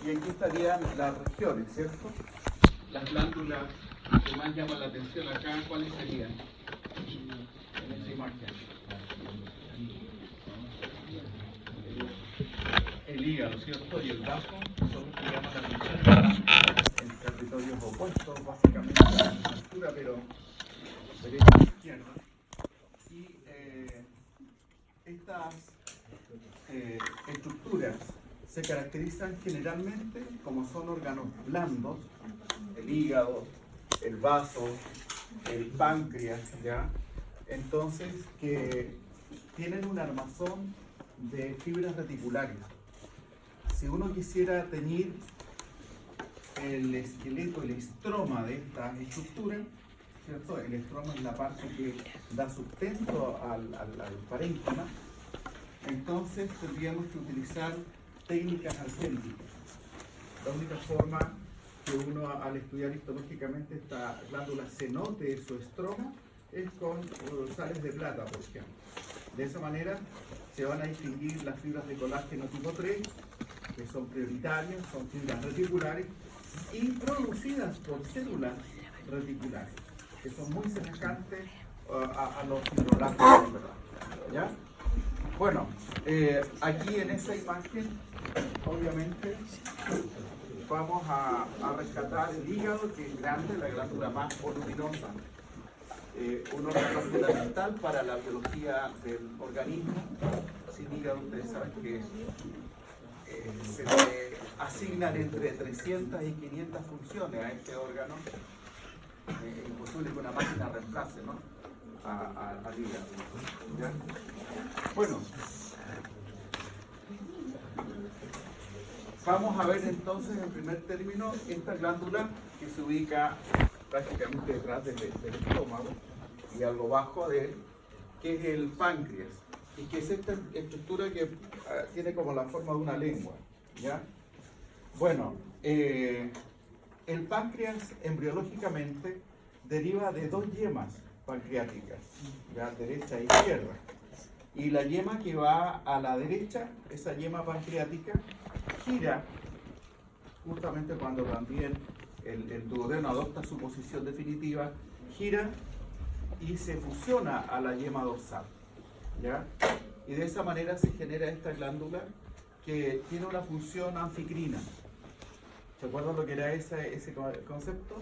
Y aquí estarían las regiones, ¿cierto? Las glándulas que más llaman la atención acá, ¿cuáles serían? En esta imagen. El hígado, ¿cierto? Y el vaso son los que llaman la atención en territorios opuestos, básicamente a la misma altura, pero derecha e izquierda. Y estas estructuras se caracterizan generalmente como son órganos blandos, el hígado, el vaso, el páncreas, ¿ya? Entonces, que tienen un armazón de fibras reticulares. Si uno quisiera teñir el esqueleto, el estroma de estas estructuras, ¿cierto? El estroma es la parte que da sustento al parénquima. Entonces tendríamos que utilizar técnicas argénticas. La única forma que uno al estudiar histológicamente esta glándula se note su estroma es con sales de plata, por ejemplo. De esa manera se van a distinguir las fibras de colágeno tipo 3, que son prioritarias, son fibras reticulares y producidas por células reticulares, que son muy semejantes a los fibroblastos, ¿verdad? ¿Ya? Bueno, aquí en esa imagen, obviamente, vamos a rescatar el hígado, que es grande, la glándula más voluminosa, un órgano fundamental para la biología del organismo. Sin hígado, ustedes saben que se le asignan entre 300 y 500 funciones a este órgano. Es imposible que una máquina reemplace, ¿no?, al hígado. ¿Ya? Bueno, vamos a ver entonces en primer término esta glándula que se ubica prácticamente detrás del estómago y algo bajo de él, que es el páncreas, y que es esta estructura que tiene como la forma de una lengua, ¿ya? Bueno, el páncreas embriológicamente deriva de dos yemas pancreáticas, ¿ya? Derecha e izquierda. Y la yema que va a la derecha, esa yema pancreática, gira justamente cuando también el duodeno adopta su posición definitiva, gira y se fusiona a la yema dorsal, ¿ya? Y de esa manera se genera esta glándula que tiene una función anficrina. ¿Se acuerdan lo que era ese concepto?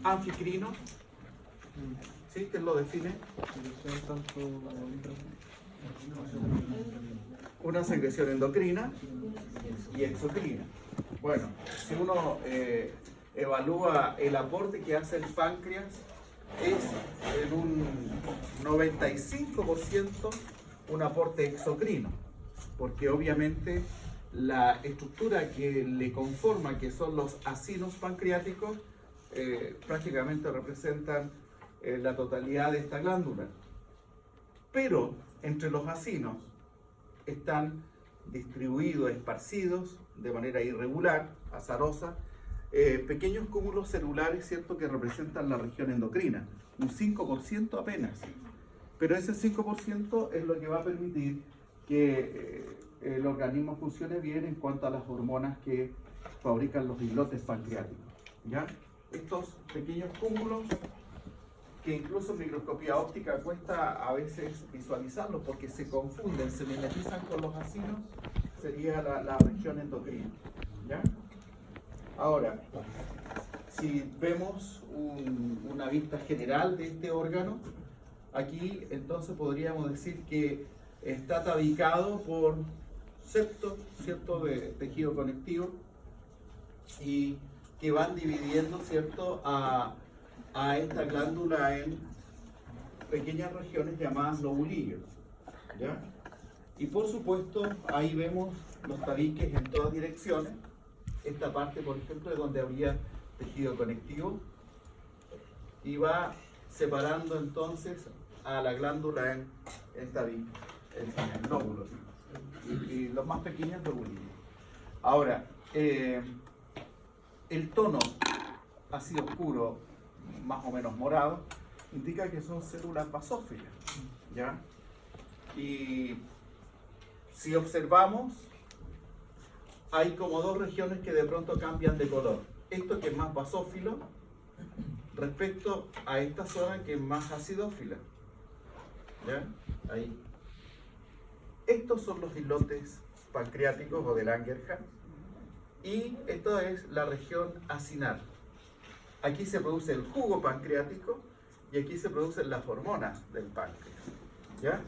Anficrino. ¿Sí? ¿Quién lo define? Una secreción endocrina y exocrina. Bueno, si uno evalúa el aporte que hace el páncreas, es en un 95% un aporte exocrino, porque obviamente la estructura que le conforma, que son los acinos pancreáticos, prácticamente representan la totalidad de esta glándula. Pero entre los acinos están distribuidos, esparcidos de manera irregular, azarosa, pequeños cúmulos celulares, ¿cierto?, que representan la región endocrina, un 5% apenas. Pero ese 5% es lo que va a permitir que el organismo funcione bien en cuanto a las hormonas que fabrican los islotes pancreáticos, ¿ya? Estos pequeños cúmulos, que incluso en microscopía óptica cuesta a veces visualizarlos porque se confunden, se mimetizan con los acinos, sería la región endocrina, ¿ya? Ahora, si vemos una vista general de este órgano, aquí entonces podríamos decir que está tabicado por septos, ¿cierto?, de tejido conectivo, y que van dividiendo, ¿cierto?, a esta glándula en pequeñas regiones llamadas lobulillos, ¿ya? Y por supuesto, ahí vemos los tabiques en todas direcciones. Esta parte, por ejemplo, es donde habría tejido conectivo, y va separando entonces a la glándula en tabique, en lóbulos, y los más pequeños lobulillos. Ahora, el tono así oscuro, más o menos morado, indica que son células basófilas, ¿ya? Y si observamos, hay como dos regiones que de pronto cambian de color. Esto que es más basófilo respecto a esta zona que es más acidófila. ¿Ya? Ahí. Estos son los islotes pancreáticos o de Langerhans. Y esto es la región acinar. Aquí se produce el jugo pancreático y aquí se producen las hormonas del páncreas. ¿Ya?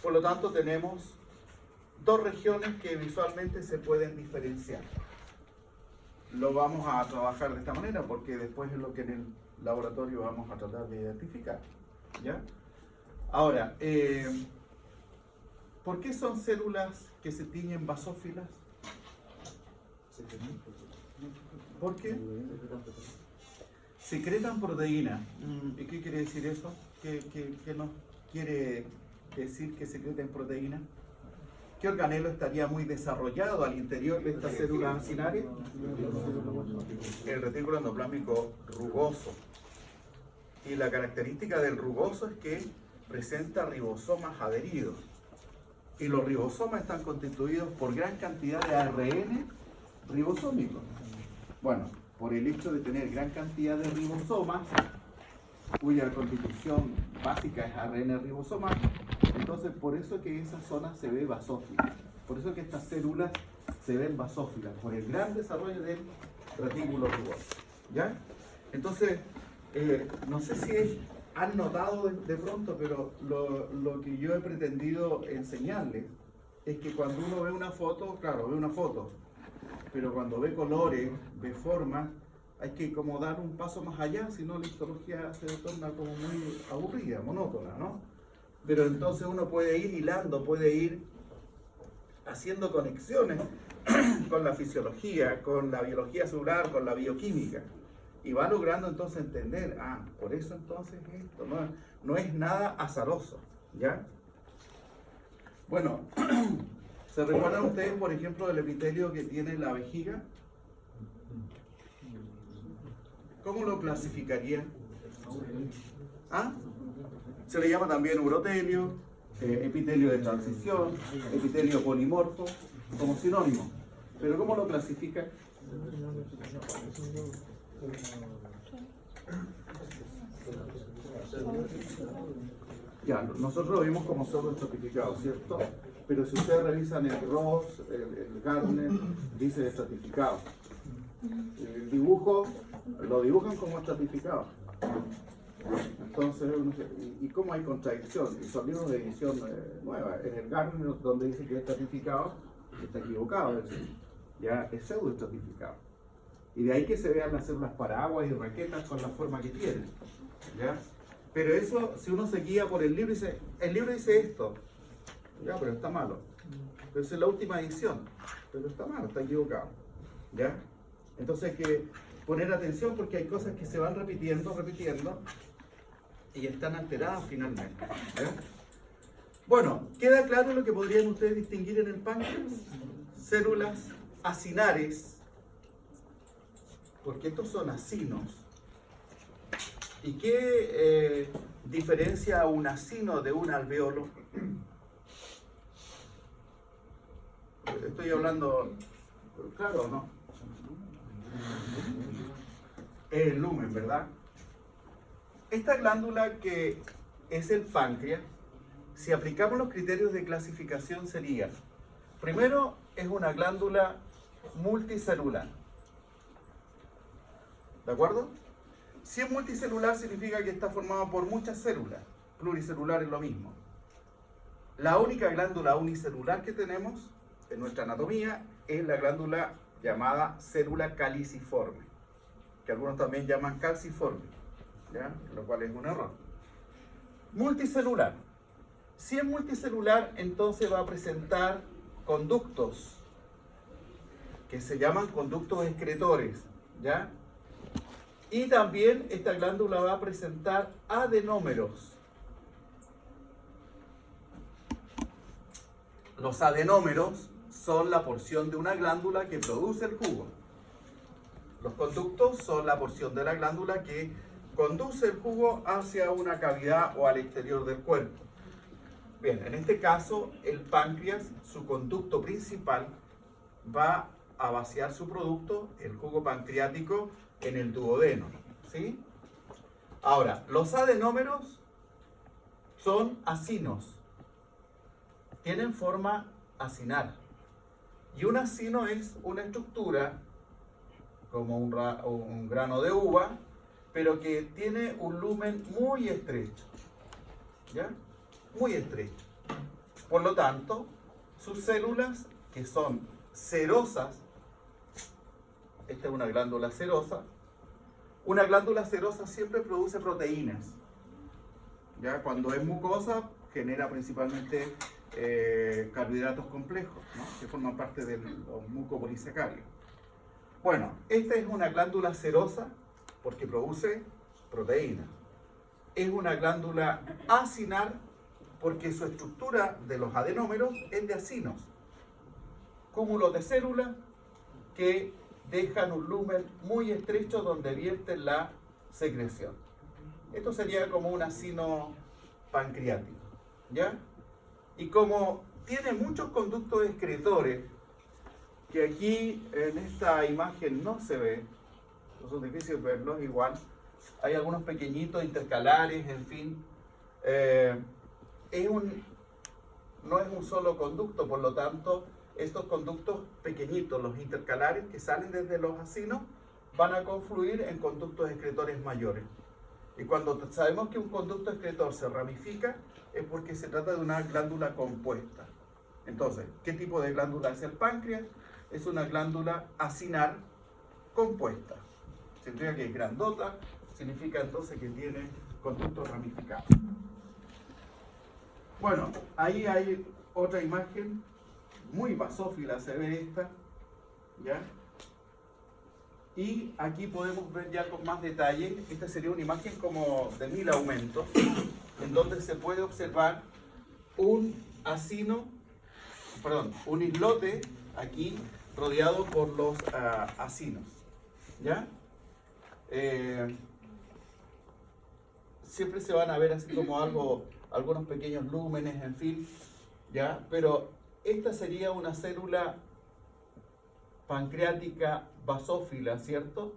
Por lo tanto, tenemos dos regiones que visualmente se pueden diferenciar. Lo vamos a trabajar de esta manera porque después es lo que en el laboratorio vamos a tratar de identificar. ¿Ya? Ahora, ¿por qué son células que se tiñen basófilas? ¿Por qué? Secretan proteína. ¿Y qué quiere decir eso? ¿Qué nos quiere decir que secreten proteína? ¿Qué organelo estaría muy desarrollado al interior de estas células acinares? El retículo endoplámico rugoso. Y la característica del rugoso es que presenta ribosomas adheridos. Y los ribosomas están constituidos por gran cantidad de ARN ribosómico. Bueno, por el hecho de tener gran cantidad de ribosomas, cuya constitución básica es ARN ribosomal, entonces por eso que esa zona se ve basófila. Por eso que estas células se ven basófilas, por el gran desarrollo del retículo rugoso. ¿Ya? Entonces, no sé si han notado de pronto, pero lo que yo he pretendido enseñarles es que cuando uno ve una foto, claro, ve una foto, pero cuando ve colores, ve formas, hay que como dar un paso más allá, si no la histología se torna como muy aburrida, monótona, ¿no? Pero entonces uno puede ir hilando, puede ir haciendo conexiones con la fisiología, con la biología celular, con la bioquímica, y va logrando entonces entender, por eso entonces esto no es nada azaroso, ¿ya? Bueno, ¿se recuerdan ustedes, por ejemplo, del epitelio que tiene la vejiga? ¿Cómo lo clasificarían? Se le llama también urotelio, epitelio de transición, epitelio polimorfo, como sinónimo. ¿Pero cómo lo clasifican? Ya, nosotros lo vimos como solo estratificado, ¿cierto? Pero si ustedes revisan el Ross, el Gardner, dice estratificado. El dibujo lo dibujan como estratificado. Entonces, ¿y cómo hay contradicción? Y son libros de edición nueva. En el Gardner, donde dice que es estratificado, está equivocado. Ya es pseudo estratificado. Y de ahí que se vean las células paraguas y raquetas con la forma que tienen. ¿Ya? Pero eso, si uno se guía por el libro, el libro dice esto. Ya, pero está malo. Pero esa es la última edición. Pero está malo, está equivocado. ¿Ya? Entonces hay que poner atención porque hay cosas que se van repitiendo y están alteradas finalmente. ¿Ya? Bueno, ¿queda claro lo que podrían ustedes distinguir en el páncreas? Células acinares, porque estos son acinos. ¿Y qué diferencia a un acino de un alveolo? Estoy hablando, claro o no. Es el lumen, ¿verdad? Esta glándula que es el páncreas, si aplicamos los criterios de clasificación sería, primero, es una glándula multicelular. ¿De acuerdo? Si es multicelular significa que está formada por muchas células. Pluricelular es lo mismo. La única glándula unicelular que tenemos en nuestra anatomía es la glándula llamada célula caliciforme, que algunos también llaman calciforme, ¿ya? Lo cual es un error. Multicelular. Si es multicelular, entonces va a presentar conductos que se llaman conductos excretores, ¿ya? Y también esta glándula va a presentar adenómeros. Los adenómeros son la porción de una glándula que produce el jugo. Los conductos son la porción de la glándula que conduce el jugo hacia una cavidad o al exterior del cuerpo. Bien, en este caso, el páncreas, su conducto principal, va a vaciar su producto, el jugo pancreático, en el duodeno, ¿sí? Ahora, los adenómeros son acinos, tienen forma acinar. Y un acino es una estructura como un grano de uva, pero que tiene un lumen muy estrecho, ¿ya? Muy estrecho. Por lo tanto, sus células, que son cerosas, esta es una glándula serosa siempre produce proteínas, ¿ya? Cuando es mucosa, genera principalmente carbohidratos complejos, ¿no? Que forman parte de los mucopolisacáridos. Bueno, esta es una glándula serosa porque produce proteínas. Es una glándula acinar porque su estructura de los adenómeros es de acinos, cúmulos de células que dejan un lumen muy estrecho donde vierten la secreción. Esto sería como un acino pancreático, ¿ya? Y como tiene muchos conductos excretores, que aquí en esta imagen no se ve, es difícil verlos igual, hay algunos pequeñitos intercalares, en fin, no es un solo conducto, por lo tanto, estos conductos pequeñitos, los intercalares que salen desde los acinos, van a confluir en conductos excretores mayores. Y cuando sabemos que un conducto excretor se ramifica, es porque se trata de una glándula compuesta. Entonces, ¿qué tipo de glándula es el páncreas? Es una glándula acinar compuesta. Significa que es grandota, significa entonces que tiene conductos ramificados. Bueno, ahí hay otra imagen, muy basófila se ve esta, ¿ya? Y aquí podemos ver ya con más detalle, esta sería una imagen como de 1000 aumentos, en donde se puede observar un islote aquí rodeado por los acinos, ¿ya? Siempre se van a ver así como algunos pequeños lúmenes, en fin, ¿ya? Pero esta sería una célula pancreática basófila, ¿cierto?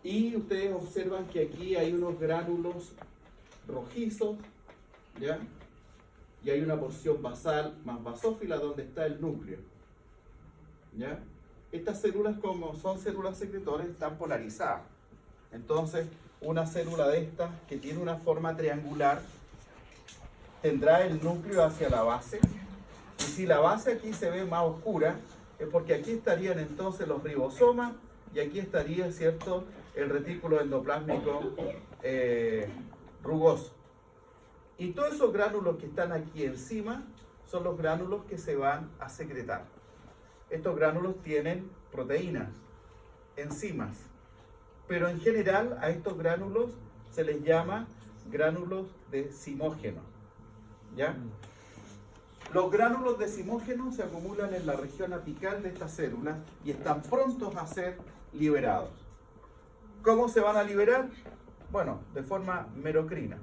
Y ustedes observan que aquí hay unos gránulos rojizos, ¿ya? Y hay una porción basal más basófila donde está el núcleo, ¿ya? Estas células, como son células secretoras, están polarizadas. Entonces, una célula de estas que tiene una forma triangular tendrá el núcleo hacia la base. Y si la base aquí se ve más oscura, es porque aquí estarían entonces los ribosomas y aquí estaría, ¿cierto?, el retículo endoplásmico rugoso. Y todos esos gránulos que están aquí encima son los gránulos que se van a secretar. Estos gránulos tienen proteínas, enzimas, pero en general a estos gránulos se les llama gránulos decimógenos, ¿ya? Los gránulos decimógenos se acumulan en la región apical de estas células y están prontos a ser liberados. ¿Cómo se van a liberar? Bueno, de forma merocrina.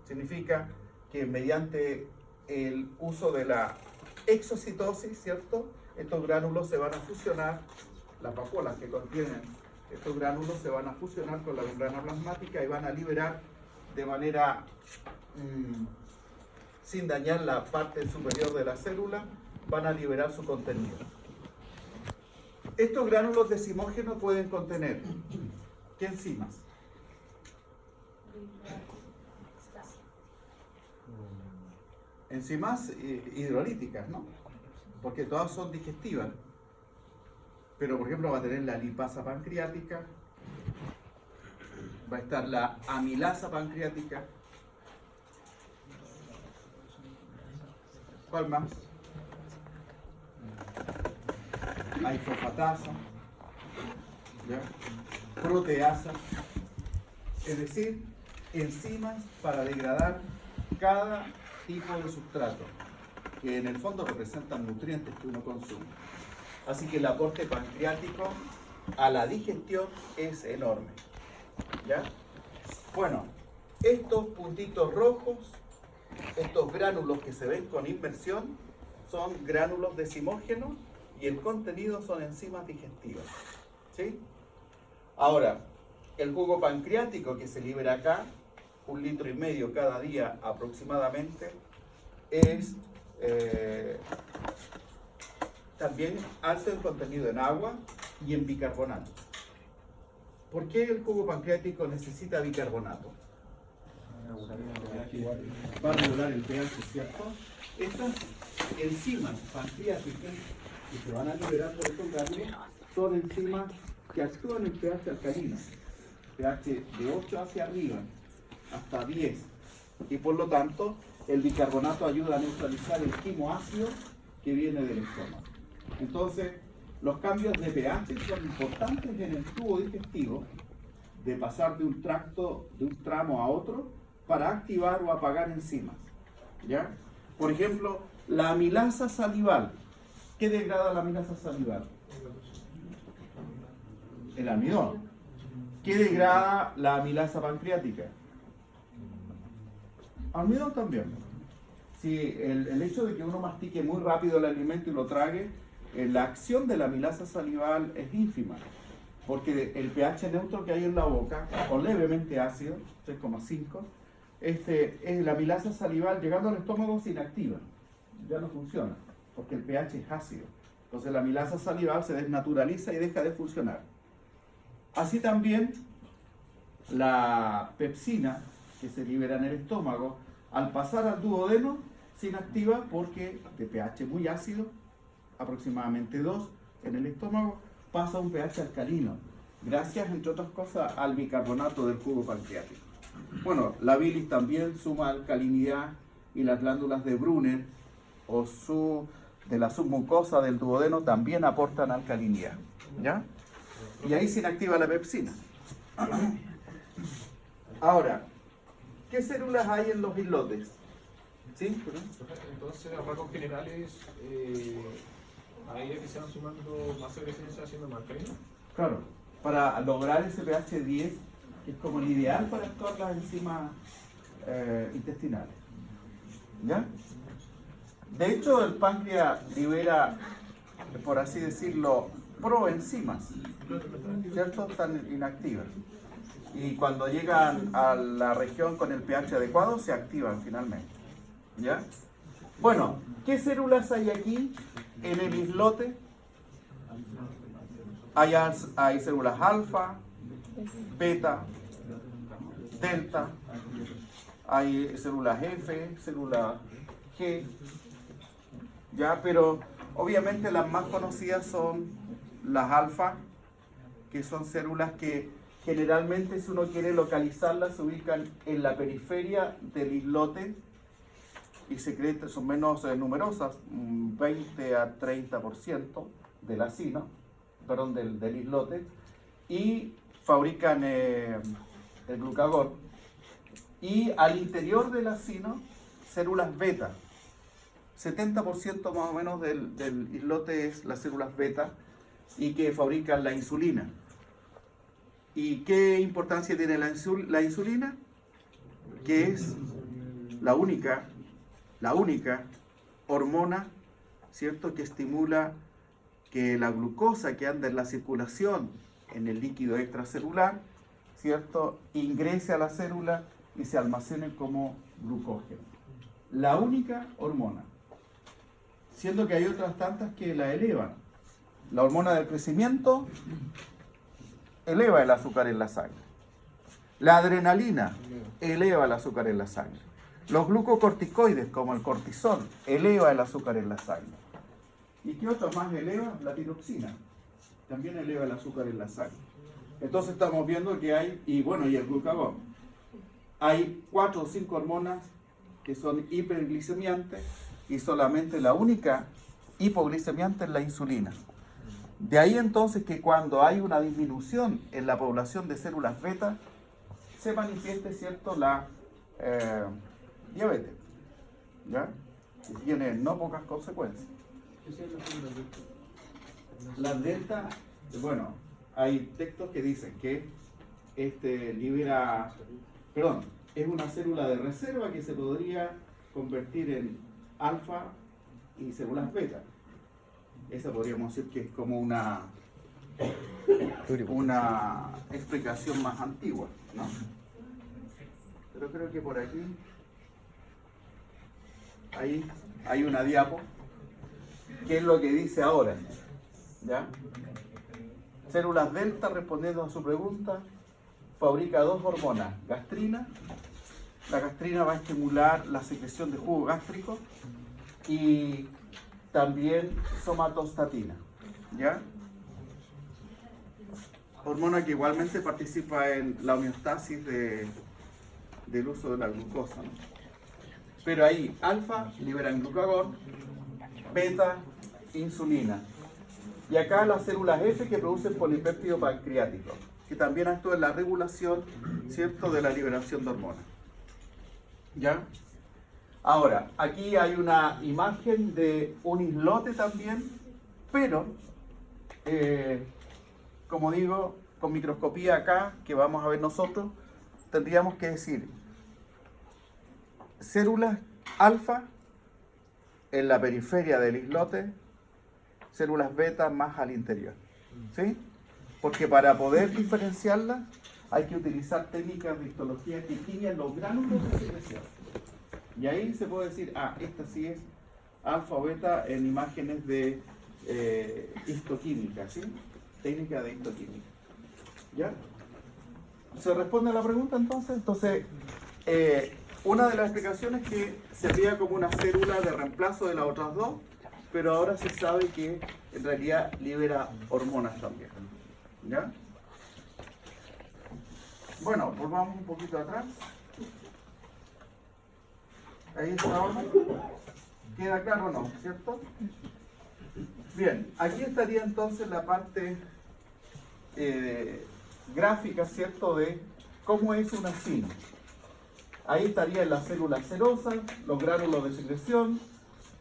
Significa que mediante el uso de la exocitosis, ¿cierto?, estos gránulos se van a fusionar, las vacuolas que contienen estos gránulos se van a fusionar con la membrana plasmática y van a liberar de manera sin dañar la parte superior de la célula, van a liberar su contenido. Estos gránulos decimógenos pueden contener ¿qué enzimas? Enzimas hidrolíticas, ¿no? Porque todas son digestivas. Pero, por ejemplo, va a tener la lipasa pancreática, va a estar la amilasa pancreática. ¿Cuál más? Hay fosfatasa, ¿ya?, proteasa, es decir, enzimas para degradar cada tipo de sustrato, que en el fondo representan nutrientes que uno consume. Así que el aporte pancreático a la digestión es enorme, ¿ya? Bueno, estos puntitos rojos, estos gránulos que se ven con inversión, son gránulos decimógenos y el contenido son enzimas digestivas. ¿Sí? Ahora, el jugo pancreático que se libera acá, 1,5 litros cada día aproximadamente, es también alto en contenido en agua y en bicarbonato. ¿Por qué el jugo pancreático necesita bicarbonato? Va a regular el pH, ¿cierto? Estas enzimas pancreáticas que se van a liberar por estos gases son enzimas que actúan en pH alcalino, pH de 8 hacia arriba, hasta 10. Y por lo tanto, el bicarbonato ayuda a neutralizar el quimo ácido que viene del estómago. Entonces, los cambios de pH son importantes en el tubo digestivo, de pasar de un tramo a otro, para activar o apagar enzimas. ¿Ya? Por ejemplo, la amilasa salival. ¿Qué degrada la amilasa salival? El almidón. ¿Qué degrada la amilasa pancreática? Almidón también. Si el hecho de que uno mastique muy rápido el alimento y lo trague, la acción de la amilasa salival es ínfima, porque el pH neutro que hay en la boca, o levemente ácido, 3,5, la amilasa salival llegando al estómago se inactiva, ya no funciona, porque el pH es ácido. Entonces la amilasa salival se desnaturaliza y deja de funcionar. Así también la pepsina que se libera en el estómago, al pasar al duodeno se inactiva porque de pH muy ácido, aproximadamente 2 en el estómago, pasa a un pH alcalino, gracias entre otras cosas al bicarbonato del jugo pancreático. Bueno, la bilis también suma alcalinidad y las glándulas de Brunner o de la submucosa del duodeno también aportan alcalinidad. ¿Ya? Y ahí se inactiva la pepsina. Ahora, ¿qué células hay en los islotes? ¿Sí? Entonces, a rasgos generales, a medida que se van sumando más secreciones, se va haciendo más alcalino. Claro, para lograr ese pH 10, que es como el ideal para actuar las enzimas intestinales. ¿Ya? De hecho, el páncreas libera, por así decirlo, proenzimas, ¿cierto? Están inactivas. Y cuando llegan a la región con el pH adecuado, se activan finalmente. ¿Ya? Bueno, ¿qué células hay aquí en el islote? Hay células alfa, beta, delta, hay células F, células G, ¿ya? Pero obviamente las más conocidas son las alfa, que son células que generalmente, si uno quiere localizarlas, se ubican en la periferia del islote y son menos numerosas, 20 a 30% del acino, perdón, del islote, y fabrican el glucagón. Y al interior del acino, células beta. 70% más o menos del islote es las células beta y que fabrican la insulina. ¿Y qué importancia tiene la insulina? Que es la única hormona, ¿cierto?, que estimula que la glucosa que anda en la circulación en el líquido extracelular, ¿cierto?, ingrese a la célula y se almacene como glucógeno. La única hormona, siendo que hay otras tantas que la elevan. La hormona del crecimiento eleva el azúcar en la sangre. La adrenalina eleva el azúcar en la sangre. Los glucocorticoides, como el cortisol, eleva el azúcar en la sangre. ¿Y qué otro más eleva? La tiroxina. También eleva el azúcar en la sangre. Entonces estamos viendo que hay, y el glucagón. Hay 4 o 5 hormonas que son hiperglicemiantes y solamente la única hipoglicemiante es la insulina. De ahí entonces que cuando hay una disminución en la población de células beta, se manifieste, ¿cierto?, la diabetes, ¿ya? Y tiene no pocas consecuencias. Las delta, bueno, hay textos que dicen que es una célula de reserva que se podría convertir en alfa y células beta. esa podríamos decir que es como una explicación más antigua, ¿no? Pero creo que por aquí ahí hay una diapo que es lo que dice ahora, ¿ya? Células delta, respondiendo a su pregunta, fabrica dos hormonas, gastrina. La gastrina va a estimular la secreción de jugo gástrico y también somatostatina, ¿ya? Hormona que igualmente participa en la homeostasis del uso de la glucosa, ¿no? Pero ahí, alfa, liberan glucagón, beta, insulina. Y acá las células F que producen polipéptido pancreático, que también actúa en la regulación, ¿cierto?, de la liberación de hormonas. ¿Ya? Ahora, aquí hay una imagen de un islote también, pero, como digo, con microscopía acá, que vamos a ver nosotros, tendríamos que decir células alfa en la periferia del islote, células beta más al interior, ¿sí? Porque para poder diferenciarlas hay que utilizar técnicas de histología que tiñen los gránulos de secreción. Y ahí se puede decir, esta sí es alfa o beta en imágenes de histoquímica, ¿sí? Técnica de histoquímica. ¿Ya? ¿Se responde a la pregunta entonces? Entonces, una de las explicaciones es que servía como una célula de reemplazo de las otras dos, pero ahora se sabe que en realidad libera hormonas también. ¿Ya? Bueno, volvamos un poquito atrás. Ahí está. ¿Queda claro o no? ¿Cierto? Bien, aquí estaría entonces la parte gráfica, ¿cierto?, de cómo es un acino. Ahí estarían las células serosas, los gránulos de secreción,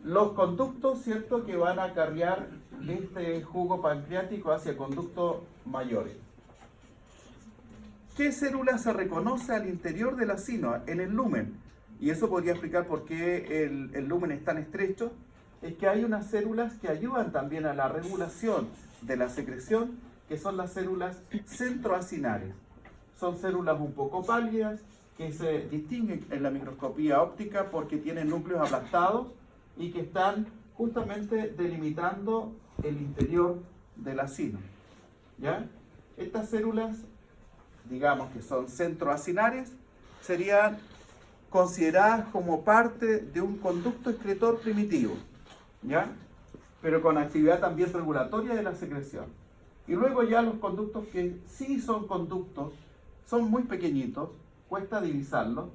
los conductos, ¿cierto?, que van a acarrear este jugo pancreático hacia conductos mayores. ¿Qué célula se reconoce al interior del acino, en el lumen? Y eso podría explicar por qué el lumen es tan estrecho. Es que hay unas células que ayudan también a la regulación de la secreción, que son las células centroacinares. Son células un poco pálidas, que se distinguen en la microscopía óptica porque tienen núcleos aplastados y que están justamente delimitando el interior del acino. ¿Ya? Estas células, digamos que son centroacinares, serían consideradas como parte de un conducto excretor primitivo, ¿ya? Pero con actividad también regulatoria de la secreción. Y luego ya los conductos que sí son conductos, son muy pequeñitos, cuesta divisarlos,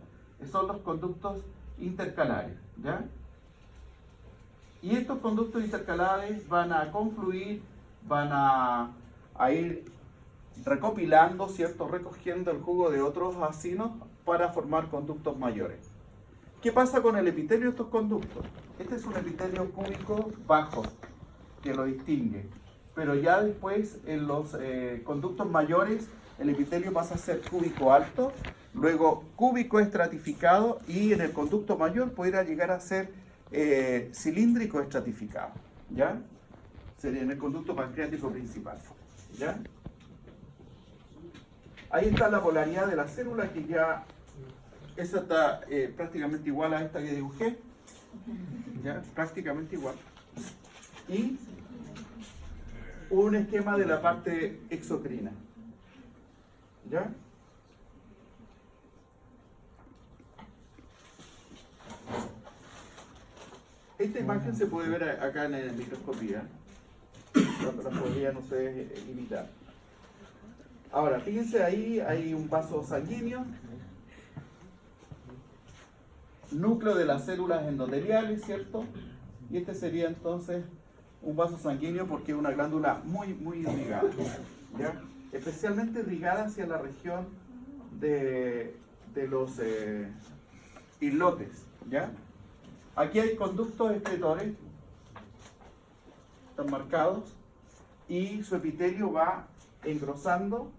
son los conductos intercalares, ¿ya? Y estos conductos intercalares van a confluir, van a ir recopilando, ¿cierto?, recogiendo el jugo de otros acinos para formar conductos mayores. ¿Qué pasa con el epitelio de estos conductos? Este es un epitelio cúbico bajo, que lo distingue, pero ya después en los conductos mayores el epitelio pasa a ser cúbico alto, luego cúbico estratificado y en el conducto mayor podría llegar a ser cilíndrico estratificado, ¿ya? Sería en el conducto pancreático principal, ¿ya? Ahí está la polaridad de la célula, que ya esa está prácticamente igual a esta que dibujé, ¿ya? Prácticamente igual. Y un esquema de la parte exocrina, ¿ya? Esta imagen se puede ver acá en la microscopía, la podrían ustedes imitar. Ahora, fíjense ahí, hay un vaso sanguíneo, núcleo de las células endoteliales, ¿cierto? Y este sería entonces un vaso sanguíneo porque es una glándula muy, muy irrigada, ¿ya? Especialmente irrigada hacia la región de los islotes, ¿ya? Aquí hay conductos excretores, están marcados, y su epitelio va engrosando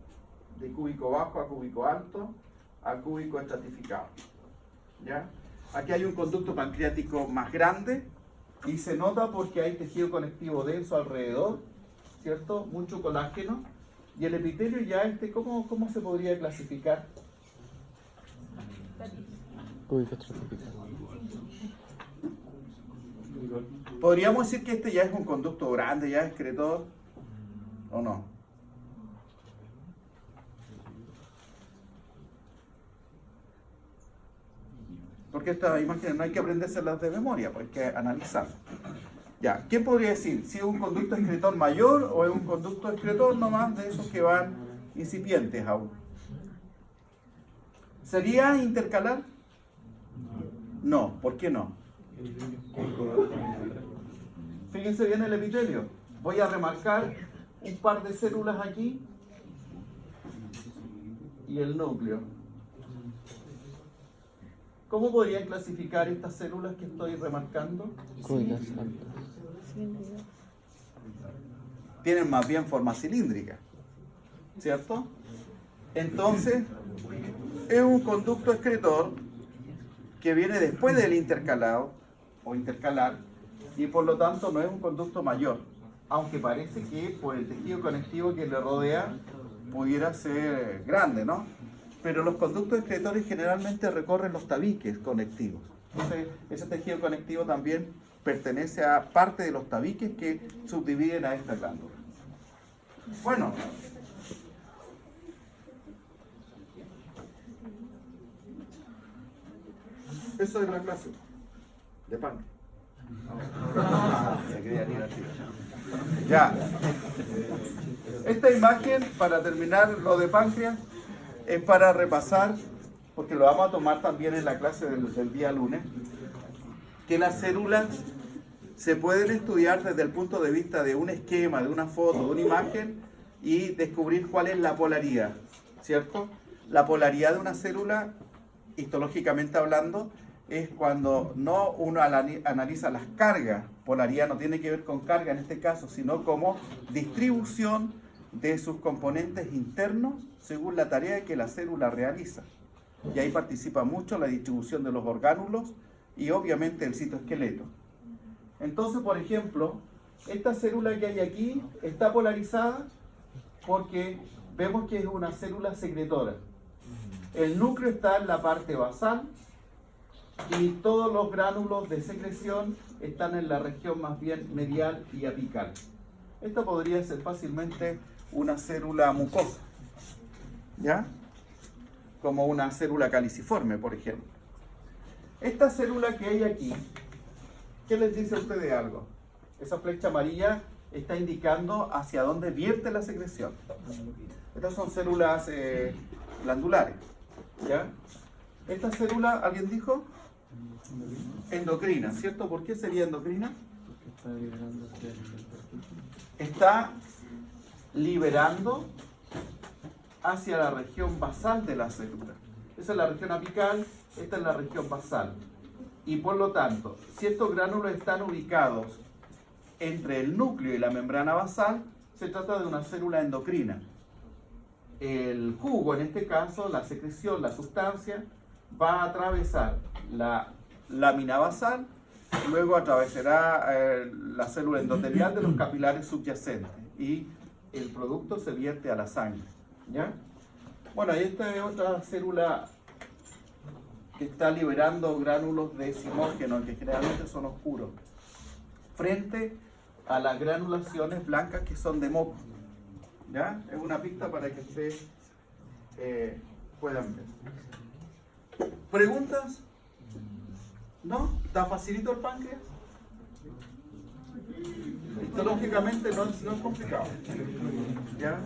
de cúbico bajo a cúbico alto a cúbico estratificado, ¿ya? Aquí hay un conducto pancreático más grande Y se nota porque hay tejido conectivo denso alrededor, ¿cierto? Mucho colágeno. Y el epitelio ya, ¿cómo se podría clasificar? ¿Podríamos decir que este ya es un conducto grande, ya es excretor? ¿O no? Porque estas imágenes no hay que aprendérselas de memoria, pues hay que analizarlas. Ya, ¿quién podría decir si es un conducto excretor mayor o es un conducto excretor nomás de esos que van incipientes aún? ¿Sería intercalar? No, ¿por qué no? Fíjense bien el epitelio. Voy a remarcar un par de células aquí y el núcleo. ¿Cómo podrían clasificar estas células que estoy remarcando? Tienen más bien forma cilíndrica, ¿cierto? Entonces, es un conducto excretor que viene después del intercalado o intercalar y por lo tanto no es un conducto mayor, aunque parece que por el tejido conectivo que le rodea pudiera ser grande, ¿no? Pero los conductos excretores generalmente recorren los tabiques conectivos. Entonces, ese tejido conectivo también pertenece a parte de los tabiques que subdividen a esta glándula. Bueno, eso es la clase de páncreas. Se quería tirar. Ya. Esta imagen, para terminar lo de páncreas, es para repasar, porque lo vamos a tomar también en la clase del día lunes, que las células se pueden estudiar desde el punto de vista de un esquema, de una foto, de una imagen, y descubrir cuál es la polaridad, ¿cierto? La polaridad de una célula, histológicamente hablando, es cuando no uno analiza las cargas. Polaridad no tiene que ver con carga en este caso, sino como distribución de sus componentes internos según la tarea que la célula realiza. Y ahí participa mucho la distribución de los orgánulos y obviamente el citoesqueleto. Entonces, por ejemplo, esta célula que hay aquí está polarizada porque vemos que es una célula secretora. El núcleo está en la parte basal y todos los gránulos de secreción están en la región más bien medial y apical. Esta podría ser fácilmente una célula mucosa, ¿ya? Como una célula caliciforme, por ejemplo. Esta célula que hay aquí, ¿qué les dice a ustedes algo? Esa flecha amarilla está indicando hacia dónde vierte la secreción. Estas son células glandulares, ¿ya? Esta célula, ¿alguien dijo? Endocrina, ¿cierto? ¿Por qué sería endocrina? Está liberando hacia la región basal de la célula. Esa es la región apical, esta es la región basal. Y por lo tanto, si estos gránulos están ubicados entre el núcleo y la membrana basal, se trata de una célula endocrina. El jugo, en este caso, la secreción, la sustancia, va a atravesar la lámina basal, luego atravesará la célula endotelial de los capilares subyacentes y el producto se vierte a la sangre, ¿ya? Bueno, y esta es otra célula que está liberando gránulos de zimógeno, que generalmente son oscuros, frente a las granulaciones blancas que son de moco, ¿ya? Es una pista para que ustedes puedan ver. ¿Preguntas? ¿No? ¿Está facilito el páncreas? Histológicamente no es complicado. ¿Ya?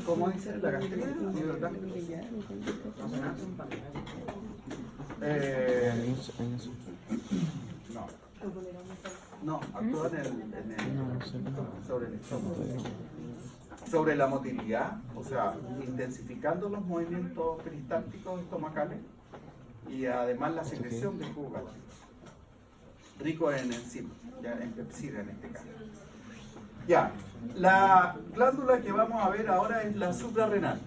¿Cómo dice la gastrina? No, actúa sobre el estómago. Sobre la motilidad, o sea, intensificando los movimientos peristálticos estomacales, y además la secreción de jugo gástrico, rico en enzimas, ya en pepsina en este caso. Ya, la glándula que vamos a ver ahora es la suprarrenal.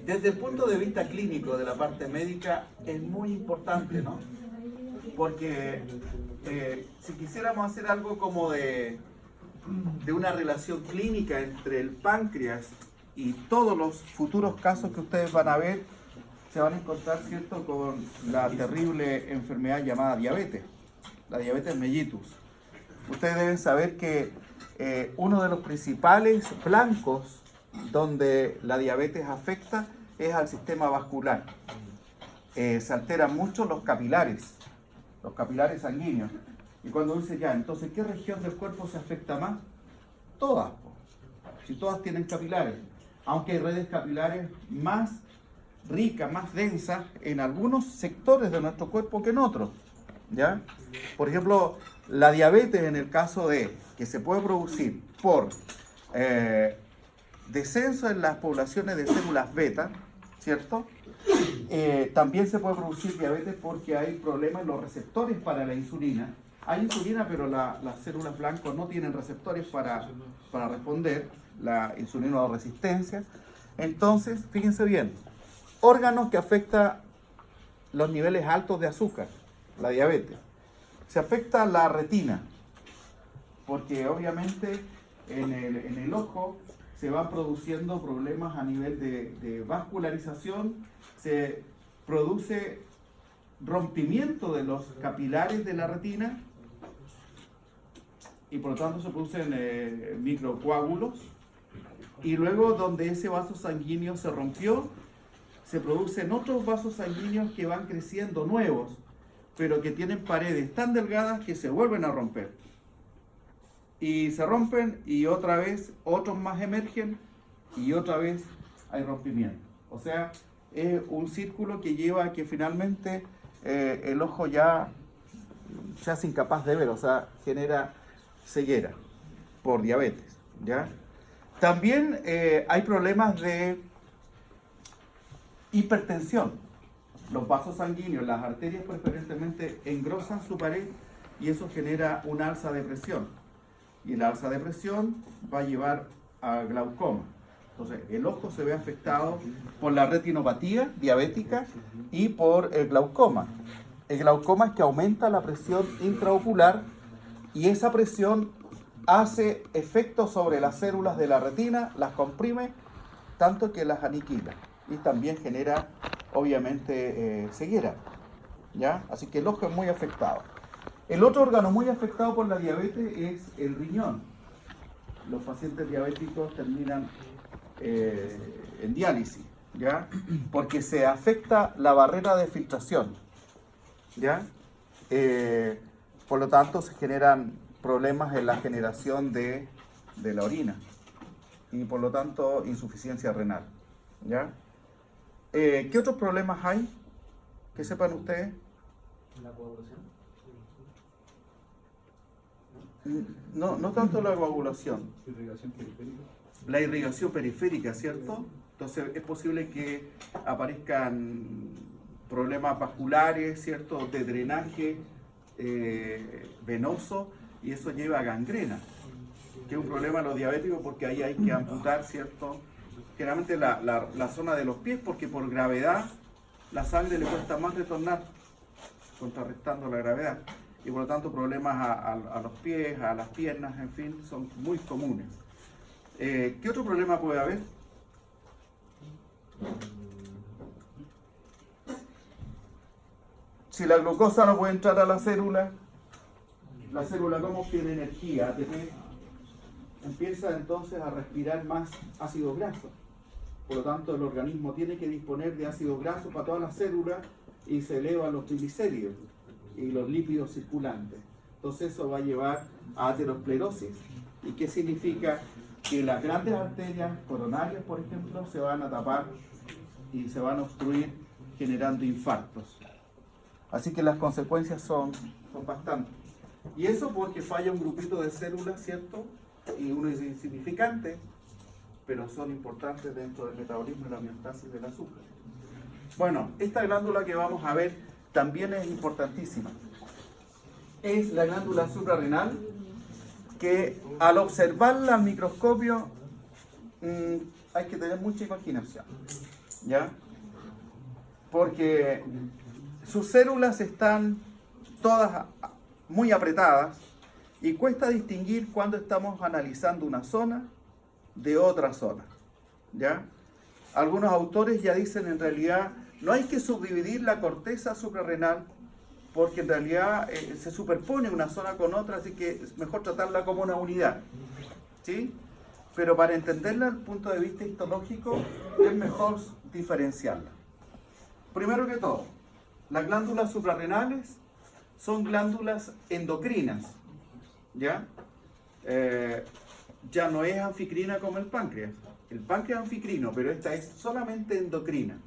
Desde el punto de vista clínico de la parte médica es muy importante, ¿no? Porque si quisiéramos hacer algo como de una relación clínica entre el páncreas y todos los futuros casos que ustedes van a ver, se van a encontrar, ¿cierto?, con la terrible enfermedad llamada diabetes, la diabetes mellitus. Ustedes deben saber que uno de los principales blancos donde la diabetes afecta es al sistema vascular. Se alteran mucho los capilares sanguíneos. Y cuando dice ya, entonces, ¿qué región del cuerpo se afecta más? Todas, si todas tienen capilares, aunque hay redes capilares más ricas, más densas en algunos sectores de nuestro cuerpo que en otros, ¿ya? Por ejemplo, la diabetes, en el caso de que se puede producir por descenso en las poblaciones de células beta, ¿cierto? También se puede producir diabetes porque hay problemas en los receptores para la insulina. Hay insulina, pero las células blancas no tienen receptores para responder, la insulinoresistencia. Entonces, fíjense bien, órganos que afectan los niveles altos de azúcar, la diabetes. Se afecta la retina, porque obviamente en el ojo se van produciendo problemas a nivel de vascularización, se produce rompimiento de los capilares de la retina y por lo tanto se producen microcoágulos, y luego donde ese vaso sanguíneo se rompió, se producen otros vasos sanguíneos que van creciendo nuevos, pero que tienen paredes tan delgadas que se vuelven a romper. Y se rompen y otra vez otros más emergen y otra vez hay rompimiento. O sea, es un círculo que lleva a que finalmente el ojo ya se hace incapaz de ver, o sea, genera ceguera por diabetes, ¿ya? También hay problemas de hipertensión. Los vasos sanguíneos, las arterias preferentemente engrosan su pared y eso genera una alza de presión. Y el alza de presión va a llevar a glaucoma. Entonces, el ojo se ve afectado por la retinopatía diabética y por el glaucoma. El glaucoma es que aumenta la presión intraocular y esa presión hace efecto sobre las células de la retina, las comprime, tanto que las aniquila. Y también genera, obviamente, ceguera, ¿ya? Así que el ojo es muy afectado. El otro órgano muy afectado por la diabetes es el riñón. Los pacientes diabéticos terminan en diálisis, ¿ya? Porque se afecta la barrera de filtración, ¿ya? Por lo tanto, se generan problemas en la generación de la orina y por lo tanto insuficiencia renal, ¿ya? ¿Qué otros problemas hay que sepan ustedes? La coagulación. No tanto la coagulación. Irrigación periférica. La irrigación periférica, ¿cierto? Entonces es posible que aparezcan problemas vasculares, ¿cierto? De drenaje venoso, y eso lleva a gangrena, que es un problema de los diabéticos porque ahí hay que amputar, ¿cierto? Generalmente la zona de los pies, porque por gravedad la sangre le cuesta más retornar, contrarrestando la gravedad. Y por lo tanto problemas a los pies, a las piernas, en fin, son muy comunes. ¿Qué otro problema puede haber? Si la glucosa no puede entrar a la célula ¿cómo obtiene energía? ATP. Empieza entonces a respirar más ácido graso. Por lo tanto, el organismo tiene que disponer de ácido graso para todas las células y se elevan los triglicéridos y los lípidos circulantes. Entonces eso va a llevar a aterosclerosis. ¿Y qué significa? Que las grandes arterias coronarias, por ejemplo, se van a tapar y se van a obstruir, generando infartos. Así que las consecuencias son bastantes. Y eso porque falla un grupito de células, ¿cierto? Y uno es insignificante, pero son importantes dentro del metabolismo y la homeostasis del azúcar. Bueno, esta glándula que vamos a ver también es importantísima. Es la glándula suprarrenal, que al observarla al microscopio hay que tener mucha imaginación, ¿ya? Porque sus células están todas muy apretadas y cuesta distinguir cuando estamos analizando una zona de otra zona, ¿ya? Algunos autores ya dicen en realidad no hay que subdividir la corteza suprarrenal porque en realidad se superpone una zona con otra, así que es mejor tratarla como una unidad, ¿sí? Pero para entenderla desde el punto de vista histológico es mejor diferenciarla. Primero que todo, las glándulas suprarrenales son glándulas endocrinas, ¿ya? Ya no es anficrina como el páncreas. El páncreas es anficrino, pero esta es solamente endocrina.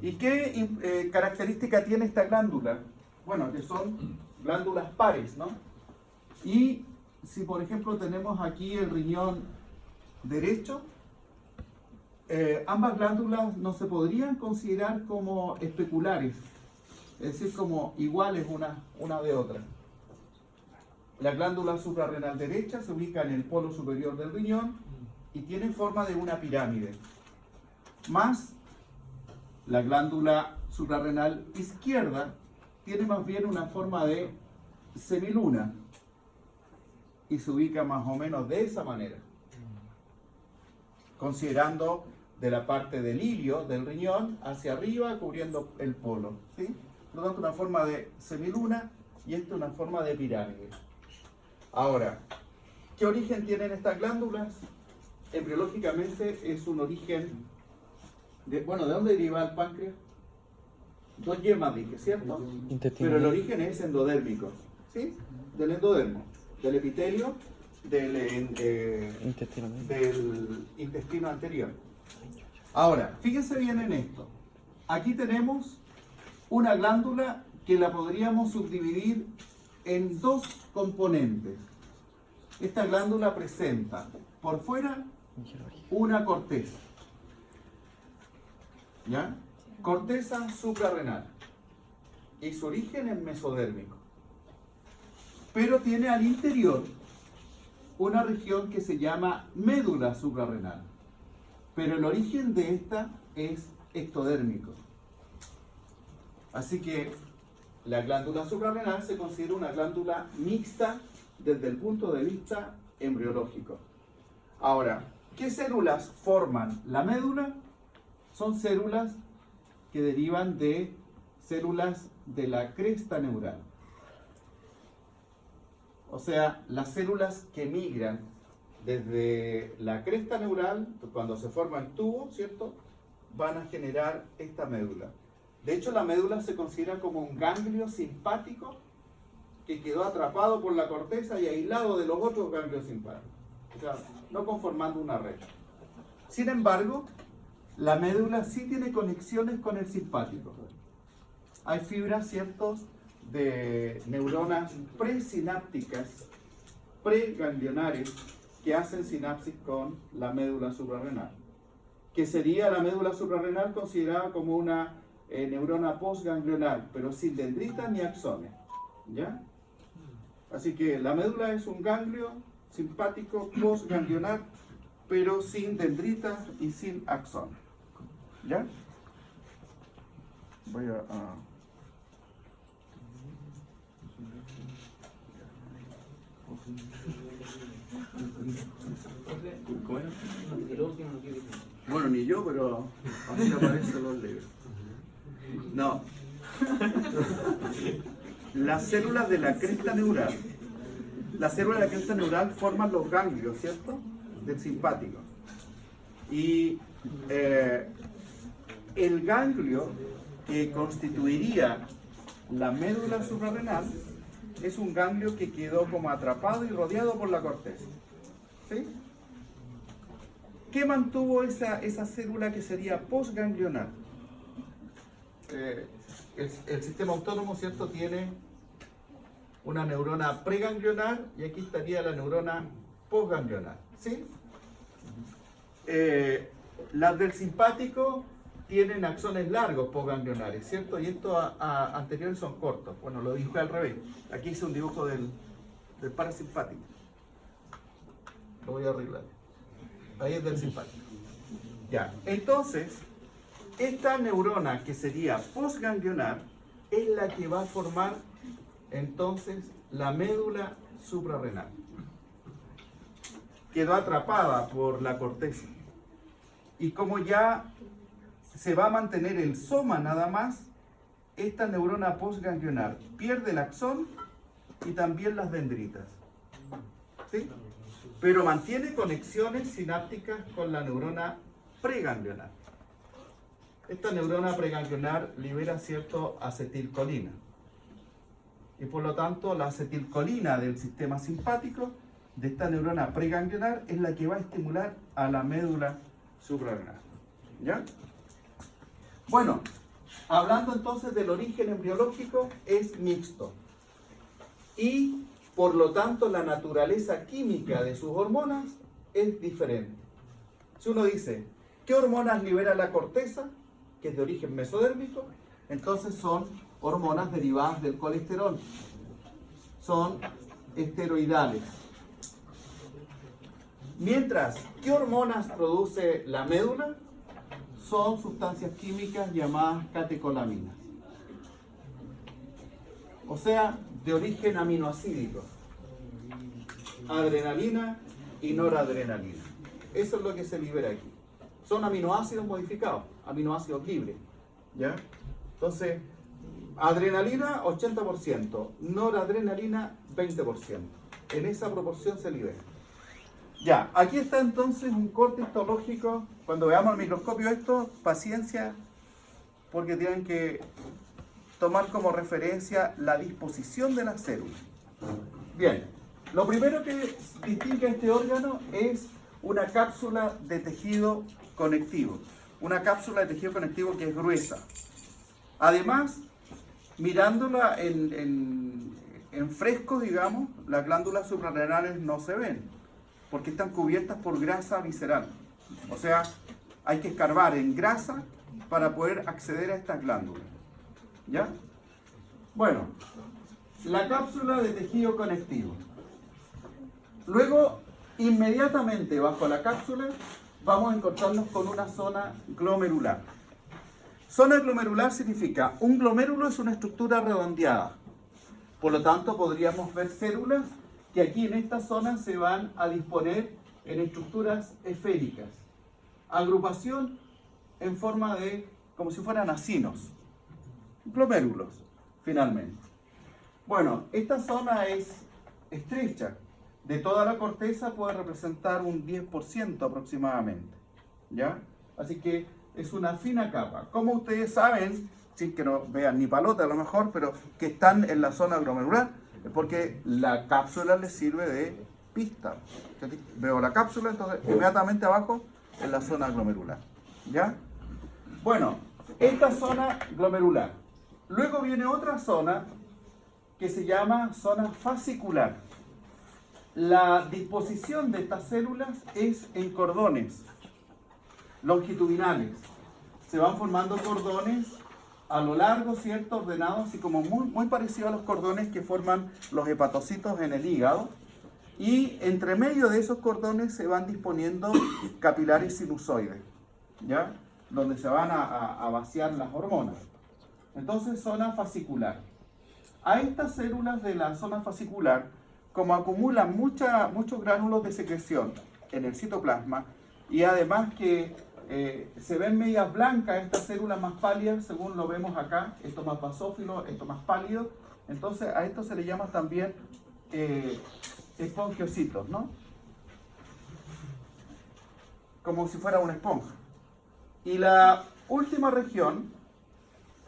¿Y qué característica tiene esta glándula? Bueno, que son glándulas pares, ¿no? Y si por ejemplo tenemos aquí el riñón derecho, ambas glándulas no se podrían considerar como especulares, es decir, como iguales una de otra. La glándula suprarrenal derecha se ubica en el polo superior del riñón y tiene forma de una pirámide. Más la glándula suprarrenal izquierda tiene más bien una forma de semiluna y se ubica más o menos de esa manera, considerando de la parte del ilio del riñón hacia arriba cubriendo el polo, ¿sí? Por lo tanto, una forma de semiluna y esta una forma de pirámide. Ahora, ¿qué origen tienen estas glándulas? Embriológicamente es un origen ¿de dónde deriva el páncreas? Dos yemas, dije, ¿cierto? Pero el origen es endodérmico, ¿sí? Del endodermo, del epitelio, del intestino anterior. Ahora, fíjense bien en esto. Aquí tenemos una glándula que la podríamos subdividir en dos componentes. Esta glándula presenta por fuera una corteza, ¿ya? Corteza suprarrenal y su origen es mesodérmico, pero tiene al interior una región que se llama médula suprarrenal, pero el origen de esta es ectodérmico. Así que la glándula suprarrenal se considera una glándula mixta desde el punto de vista embriológico. Ahora, ¿qué células forman la médula? Son células que derivan de células de la cresta neural. O sea, las células que migran desde la cresta neural, cuando se forma el tubo, ¿cierto?, van a generar esta médula. De hecho, la médula se considera como un ganglio simpático que quedó atrapado por la corteza y aislado de los otros ganglios simpáticos. O sea, no conformando una red. Sin embargo, la médula sí tiene conexiones con el simpático. Hay fibras, ¿cierto?, de neuronas presinápticas, preganglionares, que hacen sinapsis con la médula suprarrenal. Que sería la médula suprarrenal considerada como una neurona postganglional, pero sin dendritas ni axones, ¿ya? Así que la médula es un ganglio simpático postganglionar, pero sin dendritas y sin axones, ¿ya? Voy a... Bueno, ni yo, pero así aparecen los libros. No. Las células de la cresta neural. Las células de la cresta neural forman los ganglios, ¿cierto?, del simpático. Y el ganglio que constituiría la médula suprarrenal es un ganglio que quedó como atrapado y rodeado por la corteza, ¿sí? ¿Qué mantuvo esa célula que sería postganglionar? El sistema autónomo, ¿cierto?, tiene una neurona preganglionar y aquí estaría la neurona postganglionar, ¿sí? Las del simpático tienen axones largos postganglionares, ¿cierto? Y estos anteriores son cortos. Bueno, lo dibujé al revés. Aquí hice un dibujo del parasimpático. Lo voy a arreglar. Ahí es del simpático. Ya, entonces, esta neurona que sería postganglionar es la que va a formar entonces la médula suprarrenal. Quedó atrapada por la corteza. Y como ya se va a mantener el soma nada más, esta neurona postganglionar pierde el axón y también las dendritas. ¿Sí? Pero mantiene conexiones sinápticas con la neurona preganglionar. Esta neurona preganglionar libera cierto acetilcolina. Y por lo tanto, la acetilcolina del sistema simpático de esta neurona preganglionar es la que va a estimular a la médula suprarrenal. ¿Ya? Bueno, hablando entonces del origen embriológico, es mixto. Y por lo tanto, la naturaleza química de sus hormonas es diferente. Si uno dice, ¿qué hormonas libera la corteza? Que es de origen mesodérmico, entonces son hormonas derivadas del colesterol. Son esteroidales. Mientras, ¿qué hormonas produce la médula? Son sustancias químicas llamadas catecolaminas. O sea, de origen aminoacídico. Adrenalina y noradrenalina. Eso es lo que se libera aquí. Son aminoácidos modificados, aminoácidos libres. ¿Ya? Entonces, adrenalina 80%, noradrenalina 20%. En esa proporción se libera. Ya, aquí está entonces un corte histológico. Cuando veamos al microscopio esto, paciencia, porque tienen que tomar como referencia la disposición de las células. Bien, lo primero que distingue a este órgano es una cápsula de tejido conectivo. Una cápsula de tejido conectivo que es gruesa. Además, mirándola en fresco, digamos, las glándulas suprarrenales no se ven, porque están cubiertas por grasa visceral. O sea, hay que escarbar en grasa para poder acceder a estas glándulas. ¿Ya? Bueno, la cápsula de tejido conectivo. Luego, inmediatamente bajo la cápsula, vamos a encontrarnos con una zona glomerular. Zona glomerular significa, un glomérulo es una estructura redondeada. Por lo tanto, podríamos ver células que aquí en esta zona se van a disponer en estructuras esféricas. Agrupación en forma de, como si fueran acinos. Glomérulos, finalmente. Bueno, esta zona es estrecha. De toda la corteza puede representar un 10% aproximadamente. ¿Ya? Así que es una fina capa. Como ustedes saben, sin que no vean ni palota a lo mejor, pero que están en la zona glomerular, es porque la cápsula les sirve de pista. Veo la cápsula, entonces inmediatamente abajo en la zona glomerular. ¿Ya? Bueno, esta zona glomerular. Luego viene otra zona que se llama zona fascicular. La disposición de estas células es en cordones longitudinales. Se van formando cordones a lo largo, ¿cierto? Ordenados, así como muy parecido a los cordones que forman los hepatocitos en el hígado. Y entre medio de esos cordones se van disponiendo capilares sinusoides, ¿ya? Donde se van a vaciar las hormonas. Entonces, zona fascicular. A estas células de la zona fascicular, como acumulan muchos gránulos de secreción en el citoplasma, y además que se ven medias blancas estas células más pálidas, según lo vemos acá, esto más basófilo, esto más pálido, entonces a esto se le llama también espongiocitos, ¿no? Como si fuera una esponja. Y la última región,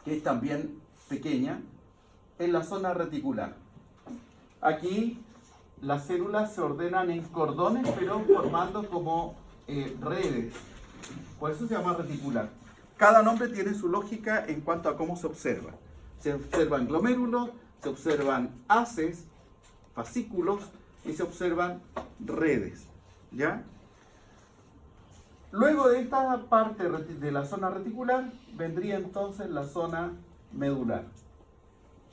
que es también pequeña, es la zona reticular. Aquí las células se ordenan en cordones, pero formando como redes. Por eso se llama reticular. Cada nombre tiene su lógica en cuanto a cómo se observa. Se observan glomérulos, se observan haces, fascículos y se observan redes. ¿Ya? Luego de esta parte de la zona reticular, vendría entonces la zona medular.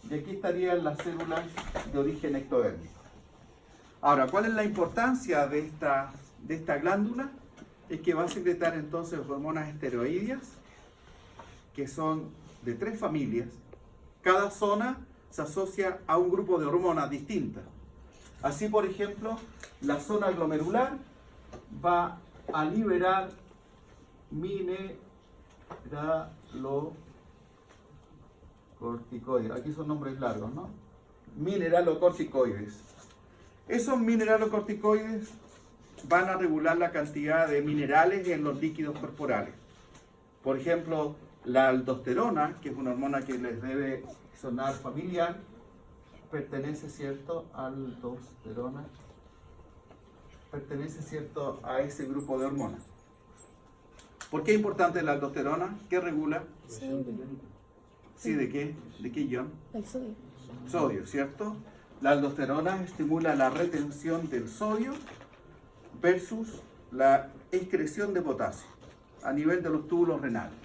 Y aquí estarían las células de origen ectodérmico. Ahora, ¿cuál es la importancia de esta glándula? Es que va a secretar entonces hormonas esteroideas, que son de 3 familias. Cada zona se asocia a un grupo de hormonas distintas. Así, por ejemplo, la zona glomerular va a liberar mineralocorticoides. Aquí son nombres largos, ¿no? Mineralocorticoides. Esos mineralocorticoides van a regular la cantidad de minerales en los líquidos corporales. Por ejemplo, la aldosterona, que es una hormona que les debe sonar familiar, pertenece, ¿cierto?, aldosterona, pertenece, ¿cierto?, a ese grupo de hormonas. ¿Por qué es importante la aldosterona? ¿Qué regula? Sí, ¿de qué? ¿De qué ion? El sodio. Sodio, ¿cierto? La aldosterona estimula la retención del sodio versus la excreción de potasio a nivel de los túbulos renales,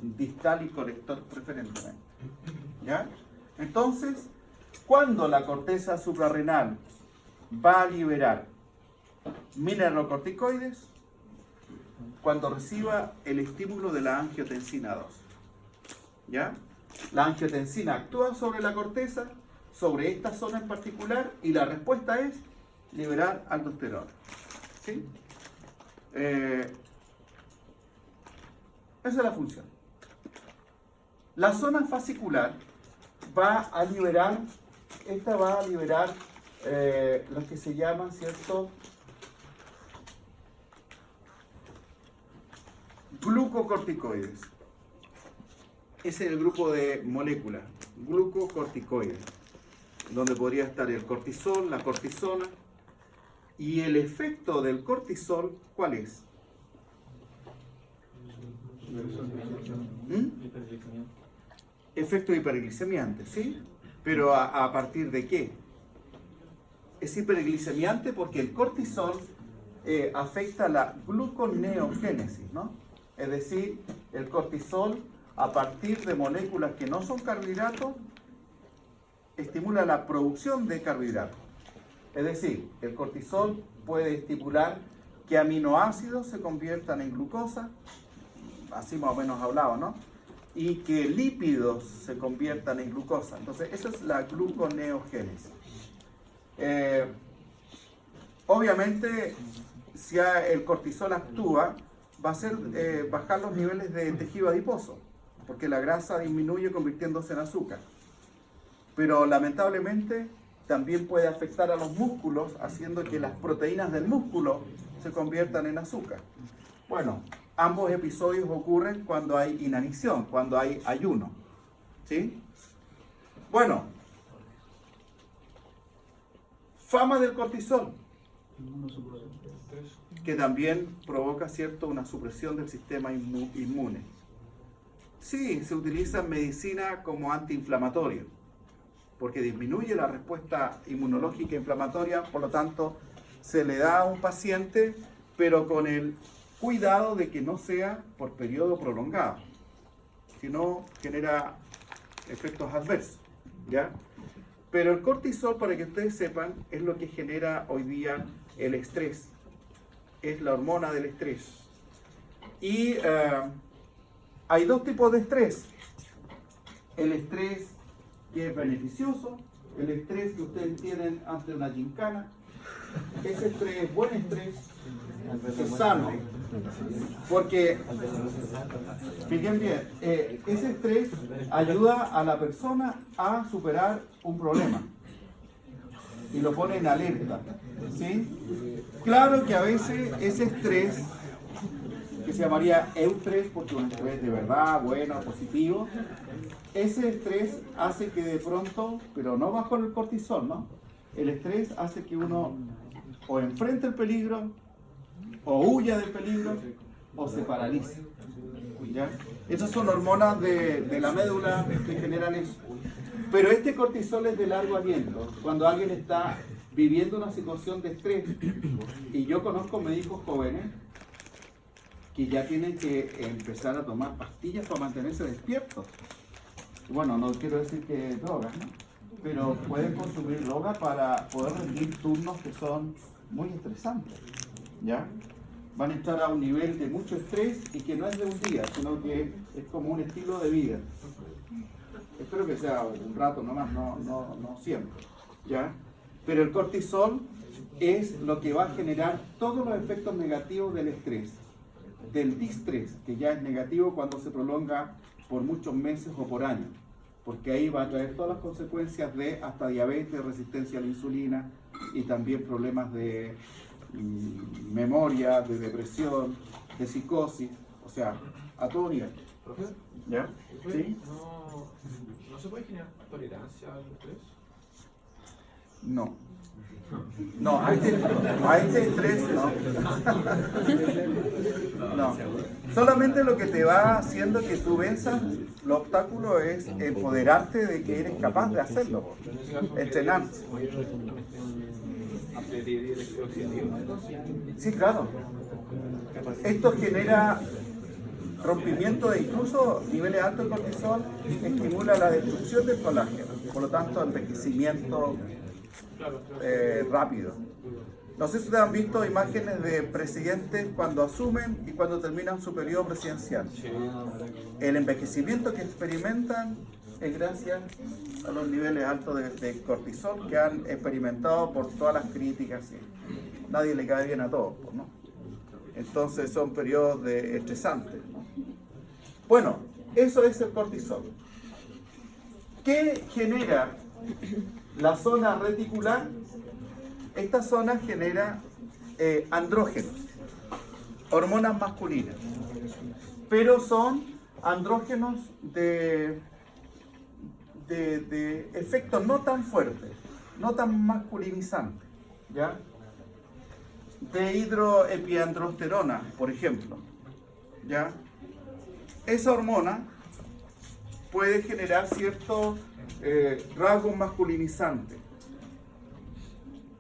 distal y colector preferentemente. ¿Ya? Entonces, cuando la corteza suprarrenal va a liberar mineralocorticoides, cuando reciba el estímulo de la angiotensina 2. ¿Ya? La angiotensina actúa sobre la corteza, sobre esta zona en particular, y la respuesta es liberar aldosterona. ¿Sí? Esa es la función. La zona fascicular va a liberar, lo que se llaman, ¿cierto?, glucocorticoides. Ese es el grupo de moléculas, glucocorticoides, donde podría estar el cortisol, la cortisona. Y el efecto del cortisol, ¿cuál es? Efecto hiperglicemiante, ¿sí? Pero ¿a partir de qué? Es hiperglicemiante porque el cortisol afecta la gluconeogénesis, ¿no? Es decir, el cortisol, a partir de moléculas que no son carbohidratos, estimula la producción de carbohidratos. Es decir, el cortisol puede estimular que aminoácidos se conviertan en glucosa, así más o menos hablado, ¿no? Y que lípidos se conviertan en glucosa. Entonces, esa es la gluconeogénesis. Obviamente, si el cortisol actúa, va a hacer bajar los niveles de tejido adiposo, porque la grasa disminuye convirtiéndose en azúcar. Pero lamentablemente también puede afectar a los músculos, haciendo que las proteínas del músculo se conviertan en azúcar. Bueno, ambos episodios ocurren cuando hay inanición, cuando hay ayuno. ¿Sí? Bueno, fama del cortisol, que también provoca, ¿cierto?, una supresión del sistema inmune. Sí, se utiliza en medicina como antiinflamatorio, porque disminuye la respuesta inmunológica inflamatoria, por lo tanto, se le da a un paciente, pero con el cuidado de que no sea por periodo prolongado, sino genera efectos adversos, ¿ya? Pero el cortisol, para que ustedes sepan, es lo que genera hoy día el estrés. Es la hormona del estrés. Y hay dos tipos de estrés. El estrés que es beneficioso, el estrés que ustedes tienen ante una gincana. Ese estrés es buen estrés, es sano, porque, fíjense bien, ese estrés ayuda a la persona a superar un problema y lo pone en alerta, ¿sí? Claro que a veces ese estrés, que se llamaría eustrés, porque es un estrés de verdad, bueno, positivo, ese estrés hace que de pronto, pero no bajo el cortisol, ¿no? El estrés hace que uno o enfrente el peligro, o huya del peligro, o se paralice. ¿Ya? Esas son hormonas de la médula que generan eso. Pero este cortisol es de largo aliento. Cuando alguien está viviendo una situación de estrés, y yo conozco médicos jóvenes que ya tienen que empezar a tomar pastillas para mantenerse despiertos. Bueno, no quiero decir que drogas, ¿no? Pero pueden consumir droga para poder rendir turnos que son muy estresantes, ¿ya? Van a estar a un nivel de mucho estrés y que no es de un día, sino que es como un estilo de vida. Espero que sea un rato nomás, no siempre, ¿ya? Pero el cortisol es lo que va a generar todos los efectos negativos del estrés, del distrés, que ya es negativo cuando se prolonga por muchos meses o por años, porque ahí va a traer todas las consecuencias de hasta diabetes, resistencia a la insulina y también problemas de memoria, de depresión, de psicosis, o sea, a todo nivel. ¿Profe? ¿Ya? ¿Sí? ¿No se puede generar tolerancia al estrés? No. No, a este estrés no. No. Solamente lo que te va haciendo que tú venzas los obstáculos es empoderarte de que eres capaz de hacerlo. Entrenarte. Sí, claro. Esto genera rompimiento de incluso niveles altos de cortisol, estimula la destrucción del colágeno, por lo tanto envejecimiento rápido. No sé si ustedes han visto imágenes de presidentes cuando asumen y cuando terminan su periodo presidencial. El envejecimiento que experimentan es gracias a los niveles altos de cortisol que han experimentado por todas las críticas. Nadie le cae bien a todos, ¿no? Entonces son periodos estresantes, ¿no? Bueno, eso es el cortisol. ¿Qué genera la zona reticular? Esta zona genera andrógenos, hormonas masculinas, pero son andrógenos de efecto no tan fuerte, no tan masculinizante, ¿ya? De hidroepiandrosterona, por ejemplo, ¿ya? Esa hormona puede generar ciertos rasgos masculinizantes.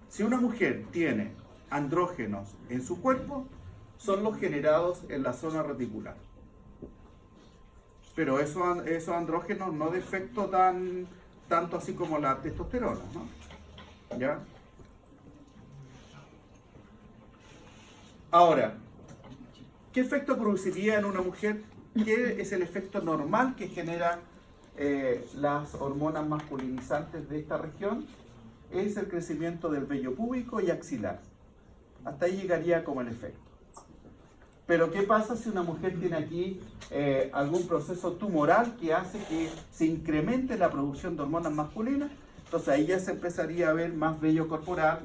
Si una mujer tiene andrógenos en su cuerpo, son los generados en la zona reticular. Pero esos andrógenos no de efecto tanto así como la testosterona, ¿no? ¿Ya? Ahora, ¿qué efecto produciría en una mujer? ¿Qué es el efecto normal que genera las hormonas masculinizantes de esta región? Es el crecimiento del vello púbico y axilar. Hasta ahí llegaría como el efecto. Pero ¿qué pasa si una mujer tiene aquí algún proceso tumoral que hace que se incremente la producción de hormonas masculinas? Entonces ahí ya se empezaría a ver más vello corporal,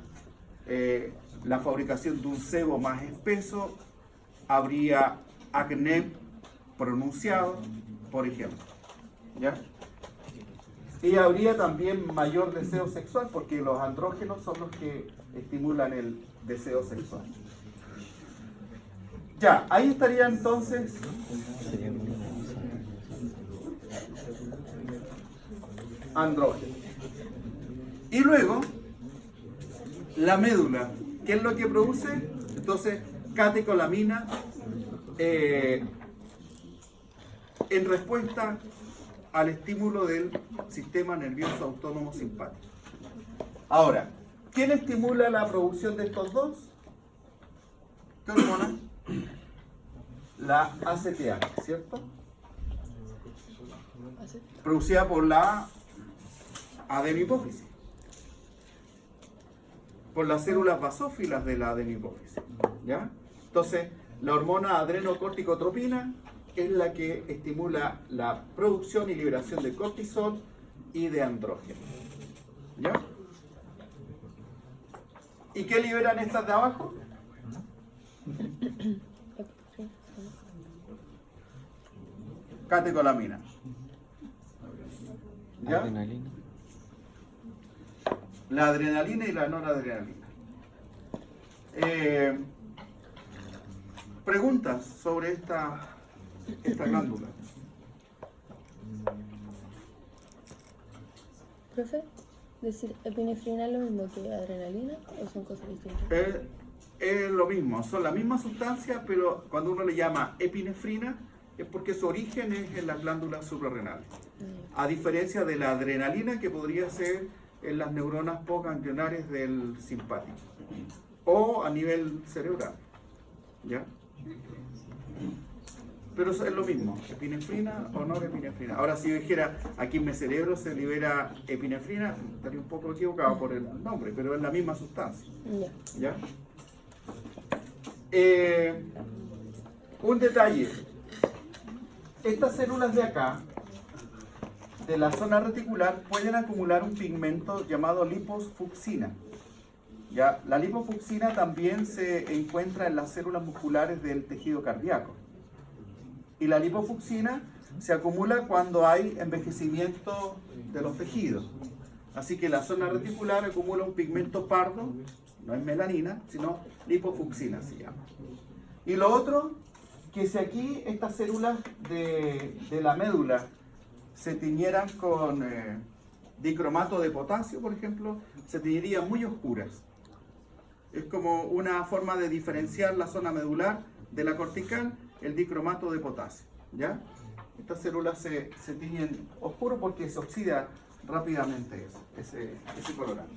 la fabricación de un sebo más espeso, habría acné pronunciado, por ejemplo, ¿ya? Y habría también mayor deseo sexual, porque los andrógenos son los que estimulan el deseo sexual. Ya, ahí estaría entonces andrógeno. Y luego, la médula, ¿qué es lo que produce? Entonces, catecolamina en respuesta al estímulo del sistema nervioso autónomo simpático. Ahora, ¿quién estimula la producción de estos dos? ¿Qué hormona? La ACTH, ¿cierto? Producida por la adenohipófisis, por las células basófilas de la adenohipófisis, ¿ya? Entonces, la hormona adrenocorticotropina es la que estimula la producción y liberación de cortisol y de andrógeno, ¿ya? ¿Y qué liberan estas de abajo? Catecolamina. ¿Ya? Adrenalina. La adrenalina y la noradrenalina. Preguntas sobre esta glándula. Profe, ¿decir epinefrina es lo mismo que adrenalina o son cosas distintas? Es lo mismo, son la misma sustancia, pero cuando uno le llama epinefrina es porque su origen es en las glándulas suprarrenales. A diferencia de la adrenalina, que podría ser en las neuronas postganglionares del simpático o a nivel cerebral, ¿ya? Pero es lo mismo, epinefrina o norepinefrina. Ahora, si yo dijera aquí en mi cerebro se libera epinefrina, estaría un poco equivocado por el nombre, pero es la misma sustancia, ¿ya? Un detalle, estas células de acá, de la zona reticular, pueden acumular un pigmento llamado liposfucsina. ¿Ya? La liposfucsina también se encuentra en las células musculares del tejido cardíaco. Y la liposfucsina se acumula cuando hay envejecimiento de los tejidos. Así que la zona reticular acumula un pigmento pardo, no es melanina, sino liposfucsina se llama. Y lo otro, que si aquí estas células de la médula se tiñeran con dicromato de potasio, por ejemplo, se tiñirían muy oscuras. Es como una forma de diferenciar la zona medular de la cortical, el dicromato de potasio, ¿ya? Estas células se tiñen oscuro porque se oxida rápidamente ese colorante.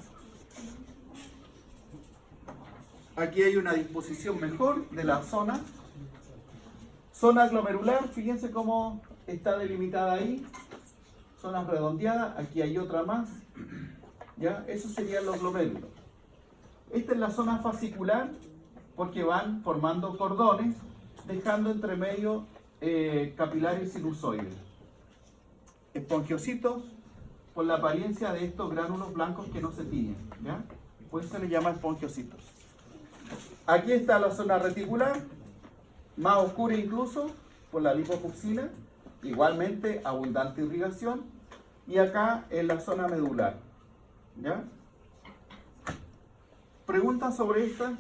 Aquí hay una disposición mejor de la zona. Zona glomerular, fíjense cómo está delimitada ahí. Zona redondeada, aquí hay otra más. ¿Ya? Esos serían los glomérulos. Esta es la zona fascicular porque van formando cordones, dejando entre medio capilares sinusoides. Espongiocitos, por la apariencia de estos gránulos blancos que no se tiñen, ¿ya? Por eso se les llama espongiocitos. Aquí está la zona reticular, más oscura incluso, por la liposfucsina, igualmente abundante irrigación, y acá en la zona medular, ¿ya? ¿Preguntas sobre esta?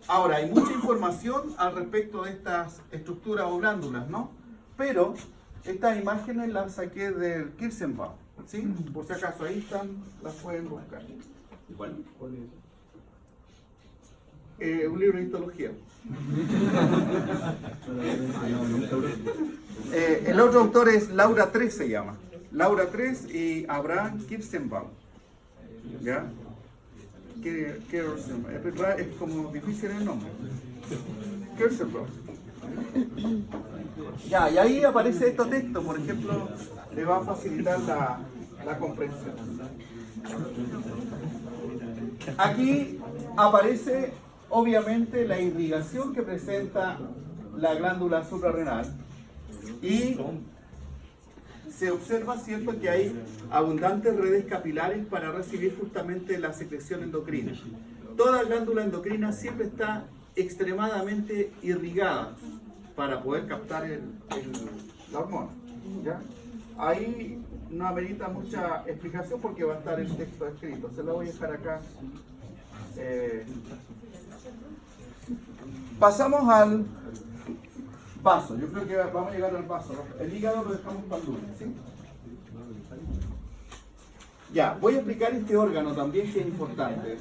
Ahora, hay mucha información al respecto de estas estructuras o glándulas, ¿no? Pero estas imágenes las saqué del Kirschenbaum, ¿sí? Por si acaso, ahí están, las pueden buscar. ¿Cuál? ¿Cuál es? Un libro de histología. El otro autor es Laura 3, se llama. Laura 3 y Abraham Kirschenbaum. ¿Ya? Es como difícil el nombre. Kirschenbaum. Ya, y ahí aparece este texto, por ejemplo, le va a facilitar la comprensión. Aquí aparece obviamente la irrigación que presenta la glándula suprarrenal y se observa, ¿cierto?, que hay abundantes redes capilares para recibir justamente la secreción endocrina. Toda glándula endocrina siempre está extremadamente irrigada para poder captar la hormona, ¿ya? Ahí no amerita mucha explicación porque va a estar el texto escrito. Se lo voy a dejar acá. Pasamos al vaso. Yo creo que vamos a llegar al vaso, ¿no? El hígado lo dejamos para el lunes, ¿sí? Ya, voy a explicar este órgano también que es importante.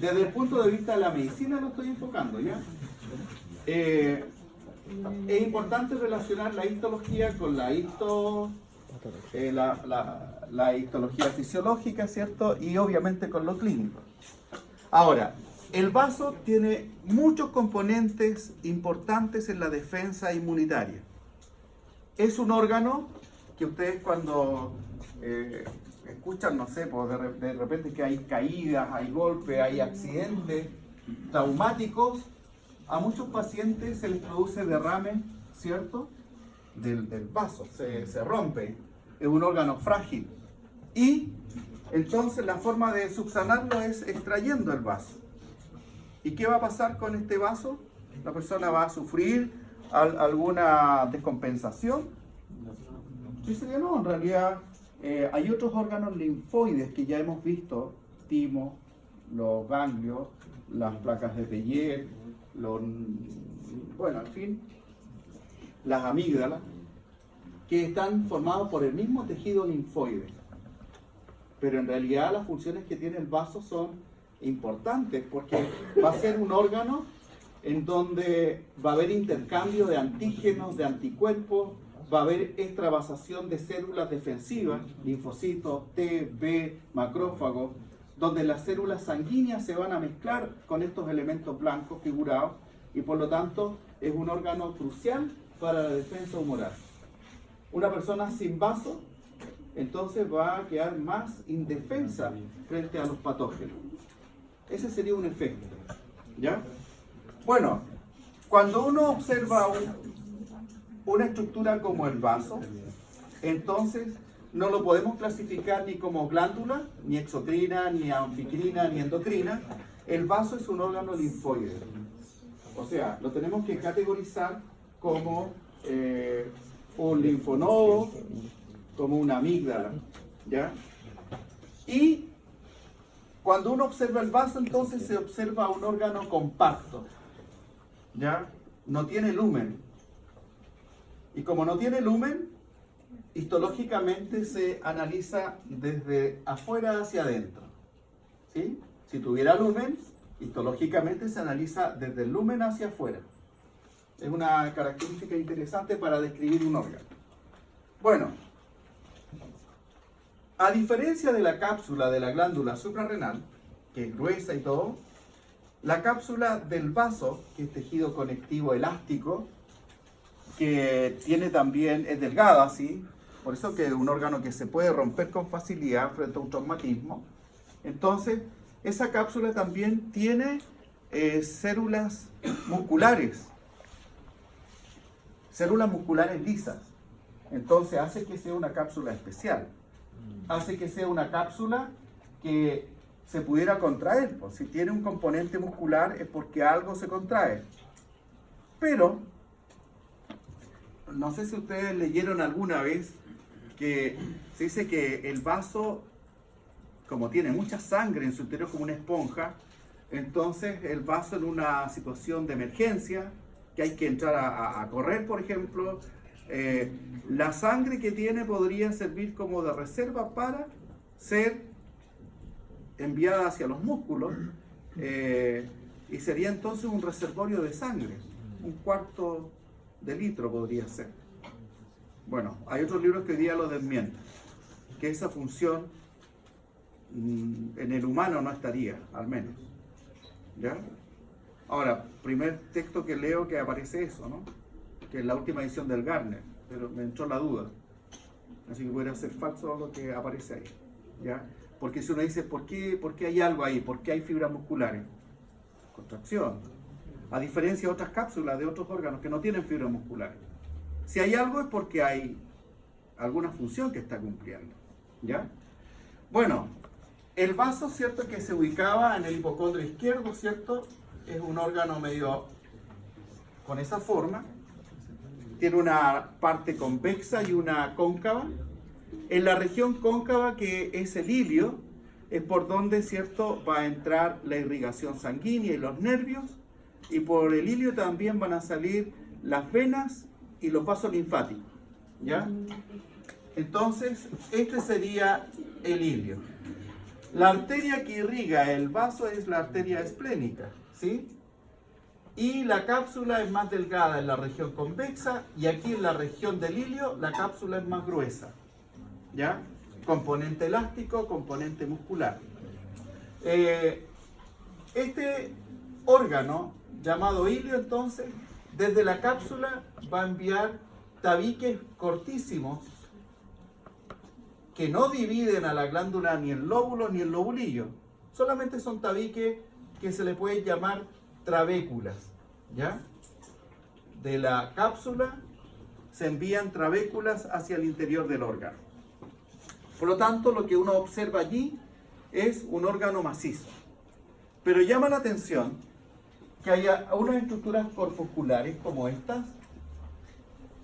Desde el punto de vista de la medicina lo estoy enfocando, ¿ya? Es importante relacionar la histología con la histología fisiológica, ¿cierto? Y obviamente con lo clínico. Ahora, el vaso tiene muchos componentes importantes en la defensa inmunitaria. Es un órgano que ustedes cuando escuchan, no sé, pues de repente que hay caídas, hay golpes, hay accidentes traumáticos, a muchos pacientes se les produce derrame, ¿cierto?, del vaso, se rompe, es un órgano frágil. Y entonces la forma de subsanarlo es extrayendo el vaso. ¿Y qué va a pasar con este vaso? La persona va a sufrir alguna descompensación. Dice que no, en realidad hay otros órganos linfoides que ya hemos visto, timo, los ganglios, las placas de Peyer, bueno, en fin, las amígdalas, que están formados por el mismo tejido linfoide. Pero en realidad las funciones que tiene el vaso son importantes porque va a ser un órgano en donde va a haber intercambio de antígenos, de anticuerpos, va a haber extravasación de células defensivas, linfocitos, T, B, macrófagos, donde las células sanguíneas se van a mezclar con estos elementos blancos figurados y por lo tanto es un órgano crucial para la defensa humoral. Una persona sin vaso entonces va a quedar más indefensa frente a los patógenos. Ese sería un efecto, ¿ya? Bueno, cuando uno observa una estructura como el vaso, entonces no lo podemos clasificar ni como glándula, ni exocrina, ni anficrina, ni endocrina. El vaso es un órgano linfoide. O sea, lo tenemos que categorizar como un linfonodo, como una amígdala, ¿ya? Y cuando uno observa el vaso, entonces se observa un órgano compacto, ¿ya? No tiene lumen. Y como no tiene lumen, histológicamente se analiza desde afuera hacia adentro, ¿sí? Si tuviera lumen, histológicamente se analiza desde el lumen hacia afuera. Es una característica interesante para describir un órgano. Bueno, a diferencia de la cápsula de la glándula suprarrenal, que es gruesa y todo, la cápsula del vaso, que es tejido conectivo elástico, que tiene también, es delgada, ¿sí? Por eso que es un órgano que se puede romper con facilidad frente a un traumatismo. Entonces, esa cápsula también tiene células musculares lisas. Entonces hace que sea una cápsula especial. Hace que sea una cápsula que se pudiera contraer. Pues, si tiene un componente muscular es porque algo se contrae. Pero, no sé si ustedes leyeron alguna vez que se dice que el vaso, como tiene mucha sangre en su interior como una esponja, entonces el vaso en una situación de emergencia, que hay que entrar a correr, por ejemplo, la sangre que tiene podría servir como de reserva para ser enviada hacia los músculos y sería entonces un reservorio de sangre, 1/4 de litro podría ser. Bueno, hay otros libros que hoy día lo desmienten, que esa función en el humano no estaría, al menos. ¿Ya? Ahora, primer texto que leo que aparece eso, ¿no? Que es la última edición del Gardner, pero me entró la duda. Así que podría ser falso lo que aparece ahí, ¿ya? Porque si uno dice, ¿por qué hay algo ahí? ¿Por qué hay fibras musculares? Contracción. A diferencia de otras cápsulas de otros órganos que no tienen fibras musculares. Si hay algo es porque hay alguna función que está cumpliendo, ¿ya? Bueno, el vaso, ¿cierto? Que se ubicaba en el hipocondrio izquierdo, ¿cierto? Es un órgano medio con esa forma. Tiene una parte convexa y una cóncava. En la región cóncava, que es el ilio, es por donde, ¿cierto?, va a entrar la irrigación sanguínea y los nervios. Y por el ilio también van a salir las venas y los vasos linfáticos, ¿ya? Entonces, este sería el ilio. La arteria que irriga el vaso es la arteria esplénica, ¿sí? Y la cápsula es más delgada en la región convexa y aquí en la región del ilio la cápsula es más gruesa, ¿ya? Componente elástico, componente muscular. Este órgano llamado ilio, entonces, desde la cápsula va a enviar tabiques cortísimos que no dividen a la glándula ni el lóbulo ni el lobulillo. Solamente son tabiques que se le puede llamar trabéculas, ¿ya? De la cápsula se envían trabéculas hacia el interior del órgano. Por lo tanto, lo que uno observa allí es un órgano macizo. Pero llama la atención que haya unas estructuras corpusculares como estas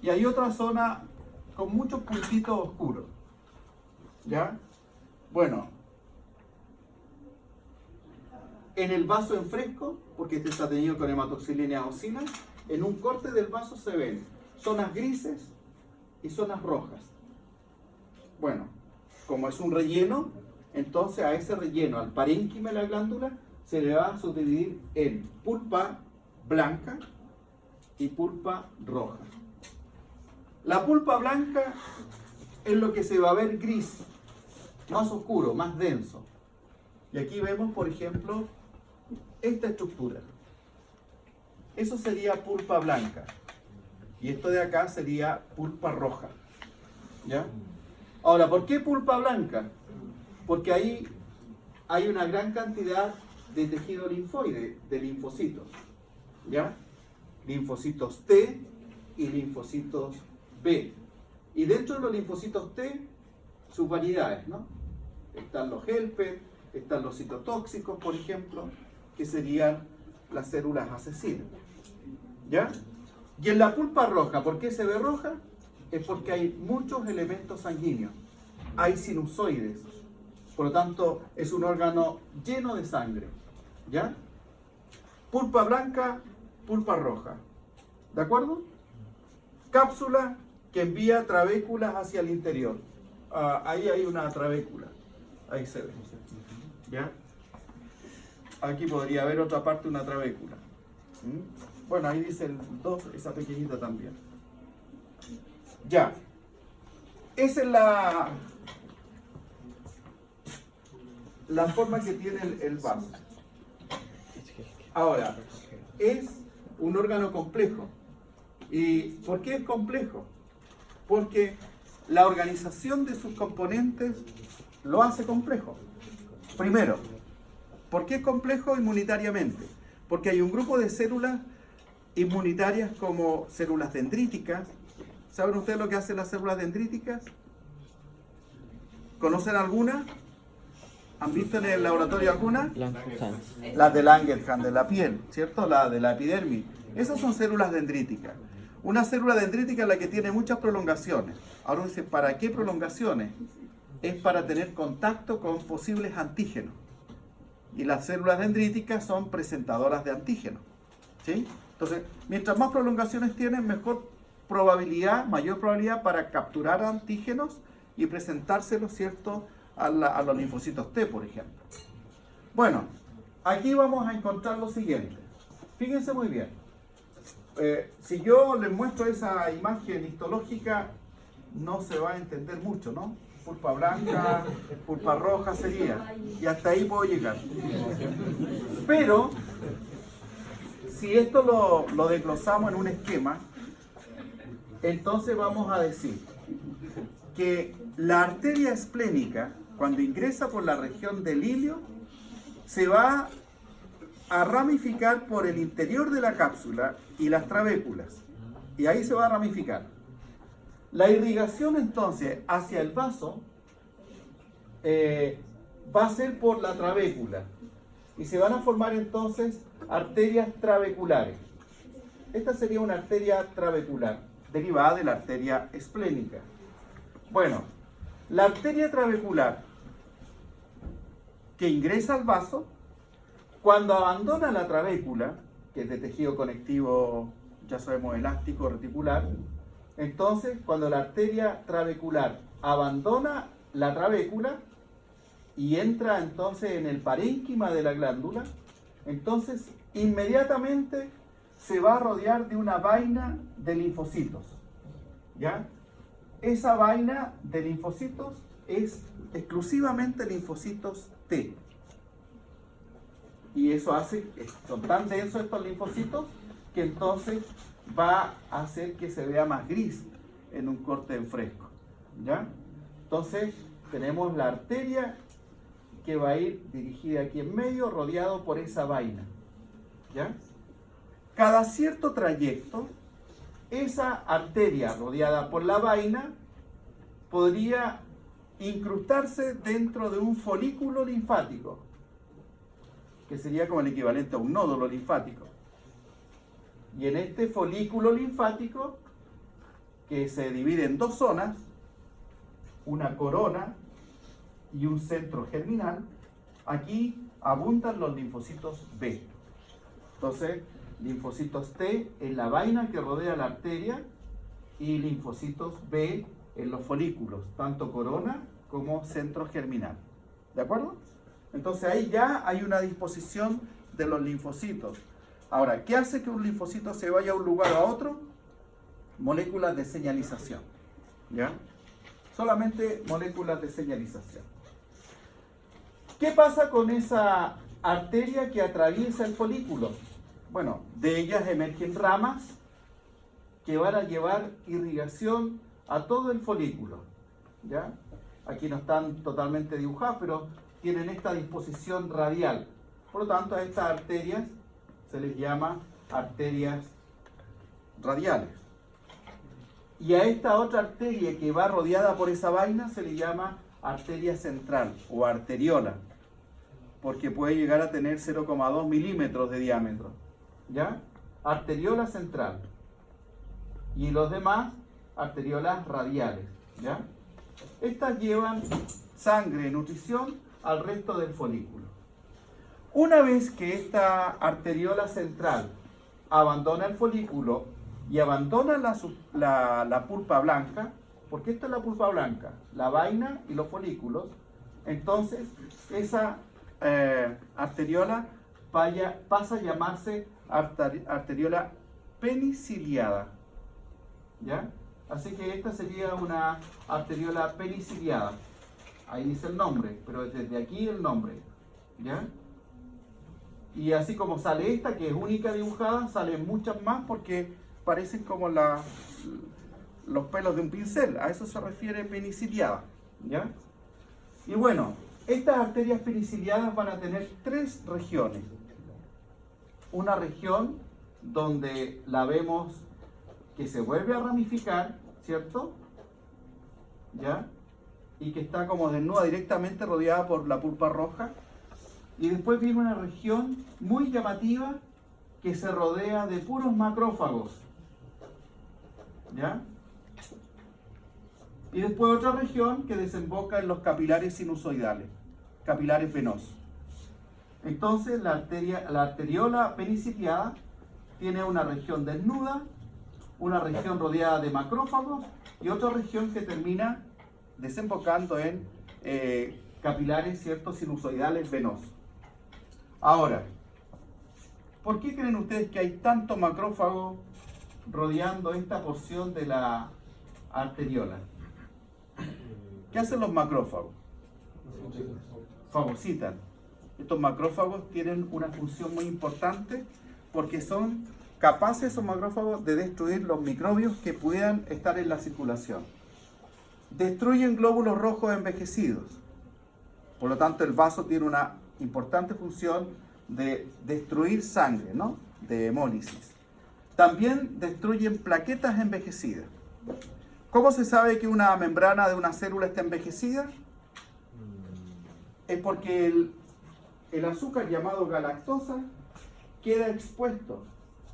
y hay otra zona con muchos puntitos oscuros, ¿ya? Bueno, en el vaso en fresco, porque este está teñido con hematoxilina eosina, en un corte del vaso se ven zonas grises y zonas rojas. Bueno, como es un relleno, entonces a ese relleno, al parénquima de la glándula, se le va a subdividir en pulpa blanca y pulpa roja. La pulpa blanca es lo que se va a ver gris, más oscuro, más denso. Y aquí vemos, por ejemplo, esta estructura. Eso sería pulpa blanca. Y esto de acá sería pulpa roja. ¿Ya? Ahora, ¿por qué pulpa blanca? Porque ahí hay una gran cantidad de tejido linfoide, de linfocitos. ¿Ya? Linfocitos T y linfocitos B. Y dentro de los linfocitos T, sus variedades, ¿no? Están los helper, están los citotóxicos, por ejemplo, que serían las células asesinas. ¿Ya? Y en la pulpa roja, ¿por qué se ve roja? Es porque hay muchos elementos sanguíneos. Hay sinusoides. Por lo tanto, es un órgano lleno de sangre. ¿Ya? Pulpa blanca, pulpa roja. ¿De acuerdo? Cápsula que envía trabéculas hacia el interior. Ahí hay una trabécula. Ahí se ve. ¿Ya? Aquí podría haber otra parte de una trabécula. Bueno, ahí dice el 2, esa pequeñita también. Ya. Esa es la forma que tiene el vaso. Ahora, es un órgano complejo. ¿Y por qué es complejo? Porque la organización de sus componentes lo hace complejo. Primero, ¿por qué es complejo inmunitariamente? Porque hay un grupo de células inmunitarias como células dendríticas. ¿Saben ustedes lo que hacen las células dendríticas? ¿Conocen alguna? ¿Han visto en el laboratorio alguna? Las de Langerhans, de la piel, ¿cierto? La de la epidermis. Esas son células dendríticas. Una célula dendrítica es la que tiene muchas prolongaciones. Ahora uno dice, ¿para qué prolongaciones? Es para tener contacto con posibles antígenos. Y las células dendríticas son presentadoras de antígenos. ¿Sí? Entonces, mientras más prolongaciones tienen, mayor probabilidad para capturar antígenos y presentárselos, ¿cierto?, a los linfocitos T, por ejemplo. Bueno, aquí vamos a encontrar lo siguiente. Fíjense muy bien. Si yo les muestro esa imagen histológica, no se va a entender mucho, ¿no? Pulpa blanca, pulpa roja sería. Y hasta ahí puedo llegar. Pero, si esto lo desglosamos en un esquema, entonces vamos a decir que la arteria esplénica, cuando ingresa por la región del ilio, se va a ramificar por el interior de la cápsula y las trabéculas. Y ahí se va a ramificar. La irrigación entonces hacia el vaso va a ser por la trabécula. Y se van a formar entonces arterias trabeculares. Esta sería una arteria trabecular, derivada de la arteria esplénica. Bueno, la arteria trabecular que ingresa al vaso, cuando abandona la trabécula, que es de tejido conectivo, ya sabemos, elástico, reticular, entonces cuando la arteria trabecular abandona la trabécula y entra entonces en el parénquima de la glándula, entonces inmediatamente se va a rodear de una vaina de linfocitos. ¿Ya? Esa vaina de linfocitos es exclusivamente linfocitos T. Y eso hace, son tan densos estos linfocitos, que entonces va a hacer que se vea más gris en un corte en fresco. ¿Ya? Entonces tenemos la arteria que va a ir dirigida aquí en medio, rodeado por esa vaina. ¿Ya? Cada cierto trayecto, esa arteria rodeada por la vaina podría incrustarse dentro de un folículo linfático, que sería como el equivalente a un nódulo linfático. Y en este folículo linfático, que se divide en dos zonas, una corona y un centro germinal, aquí abundan los linfocitos B. Entonces, linfocitos T en la vaina que rodea la arteria y linfocitos B en los folículos, tanto corona como centro germinal. ¿De acuerdo? Entonces ahí ya hay una disposición de los linfocitos. Ahora, ¿qué hace que un linfocito se vaya a un lugar o a otro? Moléculas de señalización. ¿Ya? Solamente moléculas de señalización. ¿Qué pasa con esa arteria que atraviesa el folículo? Bueno, de ellas emergen ramas que van a llevar irrigación a todo el folículo. ¿Ya? Aquí no están totalmente dibujadas, pero tienen esta disposición radial. Por lo tanto, a estas arterias se les llama arterias radiales. Y a esta otra arteria que va rodeada por esa vaina se le llama arteria central o arteriola, porque puede llegar a tener 0,2 milímetros de diámetro. ¿Ya? Arteriola central. Y los demás, arteriolas radiales. ¿Ya? Estas llevan sangre, nutrición al resto del folículo. Una vez que esta arteriola central abandona el folículo y abandona la pulpa blanca, porque esta es la pulpa blanca, la vaina y los folículos, entonces esa arteriola pasa a llamarse arteriola peniciliada. ¿Ya? Así que esta sería una arteriola peniciliada. Ahí dice el nombre, pero desde aquí el nombre. ¿Ya? Y así como sale esta, que es única dibujada, salen muchas más porque parecen como los pelos de un pincel. A eso se refiere peniciliada. ¿Ya? Y bueno, estas arterias peniciliadas van a tener 3 regiones. Una región donde la vemos que se vuelve a ramificar, ¿cierto? ¿Ya? Y que está como desnuda, directamente rodeada por la pulpa roja. Y después viene una región muy llamativa que se rodea de puros macrófagos. ¿Ya? Y después otra región que desemboca en los capilares sinusoidales, capilares venosos. Entonces la arteriola peniciliada tiene una región desnuda, una región rodeada de macrófagos y otra región que termina desembocando en capilares, ¿cierto?, sinusoidales venosos. Ahora, ¿por qué creen ustedes que hay tanto macrófago rodeando esta porción de la arteriola? ¿Qué hacen los macrófagos? Fagocitan. Estos macrófagos tienen una función muy importante porque son capaces esos macrófagos de destruir los microbios que puedan estar en la circulación. Destruyen glóbulos rojos envejecidos. Por lo tanto, el vaso tiene una importante función de destruir sangre, ¿no? De hemólisis. También destruyen plaquetas envejecidas. ¿Cómo se sabe que una membrana de una célula está envejecida? Es porque el azúcar llamado galactosa queda expuesto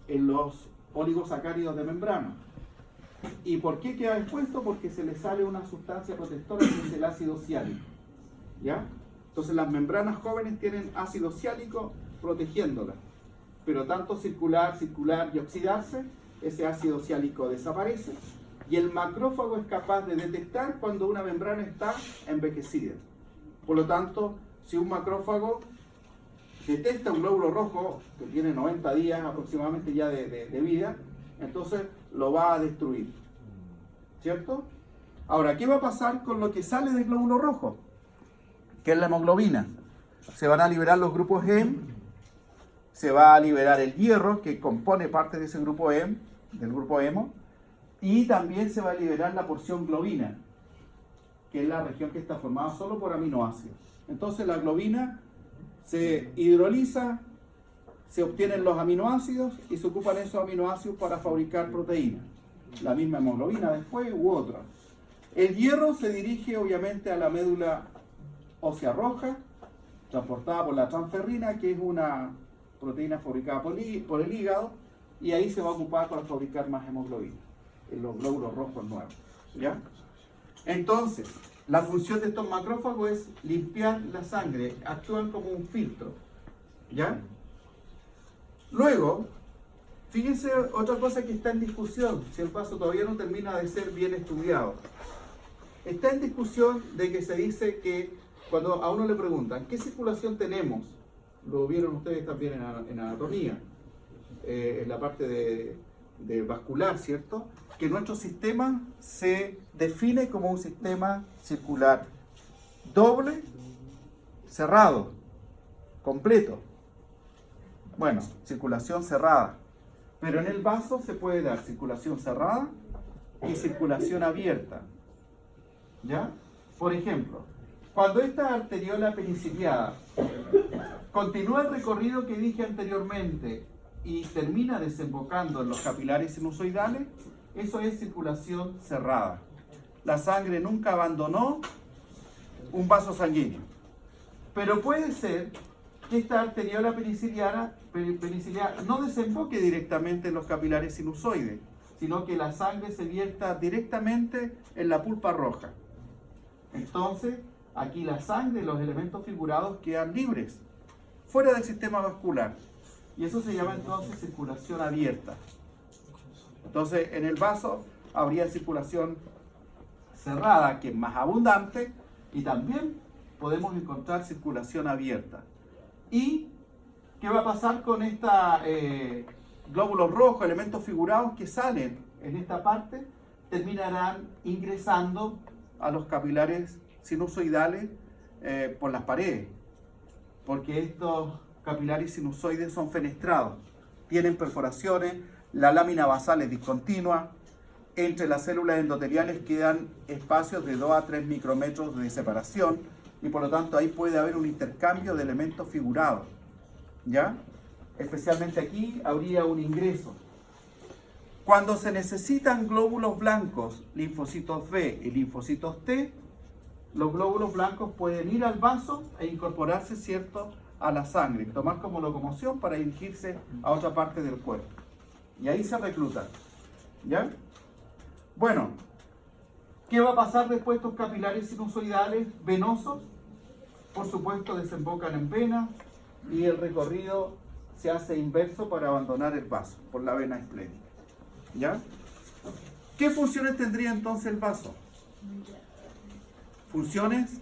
en los oligosacáridos de membrana. ¿Y por qué queda expuesto? Porque se le sale una sustancia protectora que es el ácido ciálico. ¿Ya? Entonces las membranas jóvenes tienen ácido ciálico protegiéndolas. Pero tanto circular y oxidarse, ese ácido ciálico desaparece. Y el macrófago es capaz de detectar cuando una membrana está envejecida. Por lo tanto, si un macrófago detecta un glóbulo rojo que tiene 90 días aproximadamente ya de vida, entonces lo va a destruir. ¿Cierto? Ahora, ¿qué va a pasar con lo que sale del glóbulo rojo? Que es la hemoglobina. Se van a liberar los grupos heme, se va a liberar el hierro, que compone parte de ese grupo heme, del grupo hemo, y también se va a liberar la porción globina, que es la región que está formada solo por aminoácidos. Entonces la globina se hidroliza, se obtienen los aminoácidos y se ocupan esos aminoácidos para fabricar proteínas. La misma hemoglobina después u otra. El hierro se dirige obviamente a la médula ósea roja, transportada por la transferrina, que es una proteína fabricada por el hígado, y ahí se va a ocupar para fabricar más hemoglobina, en los glóbulos rojos nuevos. ¿Ya? Entonces, la función de estos macrófagos es limpiar la sangre, actúan como un filtro. ¿Ya? Luego, fíjense otra cosa que está en discusión, si el caso todavía no termina de ser bien estudiado. Está en discusión de que se dice que cuando a uno le preguntan, ¿qué circulación tenemos? Lo vieron ustedes también en anatomía, en la parte de vascular, ¿cierto? Que nuestro sistema se define como un sistema circular doble, cerrado, completo. Bueno, circulación cerrada. Pero en el vaso se puede dar circulación cerrada y circulación abierta. ¿Ya? Por ejemplo, cuando esta arteriola peniciliada continúa el recorrido que dije anteriormente y termina desembocando en los capilares sinusoidales, eso es circulación cerrada. La sangre nunca abandonó un vaso sanguíneo. Pero puede ser que esta arteriola peniciliana no desemboque directamente en los capilares sinusoides, sino que la sangre se vierta directamente en la pulpa roja. Entonces, aquí la sangre y los elementos figurados quedan libres, fuera del sistema vascular. Y eso se llama entonces circulación abierta. Entonces, en el vaso habría circulación cerrada, que es más abundante, y también podemos encontrar circulación abierta. ¿Y qué va a pasar con esta glóbulos rojos, elementos figurados que salen en esta parte? Terminarán ingresando a los capilares sinusoidales por las paredes, porque estos capilares sinusoides son fenestrados, tienen perforaciones, la lámina basal es discontinua, entre las células endoteliales quedan espacios de 2 a 3 micrómetros de separación y por lo tanto ahí puede haber un intercambio de elementos figurados, ¿ya? Especialmente aquí habría un ingreso. Cuando se necesitan glóbulos blancos, linfocitos B y linfocitos T, los glóbulos blancos pueden ir al vaso e incorporarse, ¿cierto?, a la sangre, tomar como locomoción para dirigirse a otra parte del cuerpo. Y ahí se reclutan, ¿ya? Bueno, ¿qué va a pasar después de estos capilares sinusoidales venosos? Por supuesto, desembocan en vena y el recorrido se hace inverso para abandonar el vaso por la vena esplénica, ¿ya? ¿Qué funciones tendría entonces el vaso? Funciones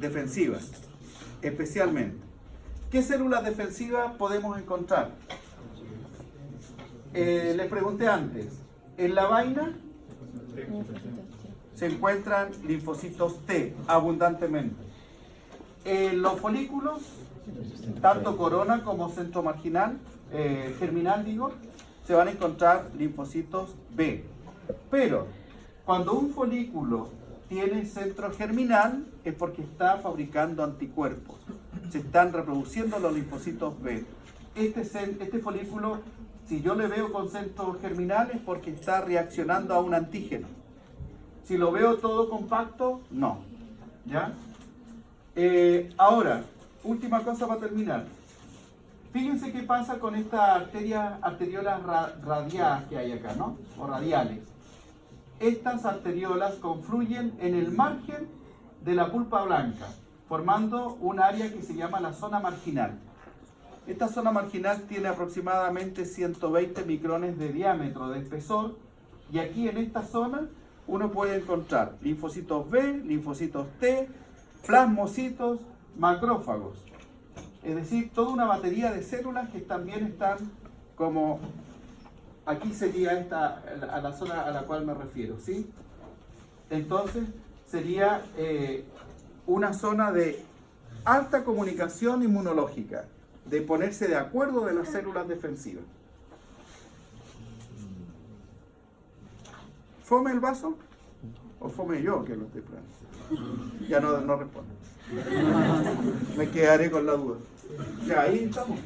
defensivas, especialmente. ¿Qué células defensivas podemos encontrar? Les pregunté antes, en la vaina se encuentran linfocitos T abundantemente. En los folículos, tanto corona como centro marginal, germinal digo, se van a encontrar linfocitos B. Pero cuando un folículo tiene centro germinal es porque está fabricando anticuerpos. Se están reproduciendo los linfocitos B. Este folículo, si yo le veo con centro germinal es porque está reaccionando a un antígeno. Si lo veo todo compacto, no. ¿Ya? Ahora, última cosa para terminar. Fíjense qué pasa con estas arteriolas radiadas que hay acá, ¿no? O radiales. Estas arteriolas confluyen en el margen de la pulpa blanca, formando un área que se llama la zona marginal. Esta zona marginal tiene aproximadamente 120 micrones de diámetro, de espesor, y aquí en esta zona uno puede encontrar linfocitos B, linfocitos T, plasmocitos, macrófagos. Es decir, toda una batería de células que también están como... Aquí sería a la zona a la cual me refiero, ¿sí? Entonces, sería una zona de alta comunicación inmunológica, de ponerse de acuerdo de las células defensivas. ¿Fome el vaso? ¿O fome yo que lo estoy probando? Ya no respondo. Me quedaré con la duda. Ya, ahí estamos.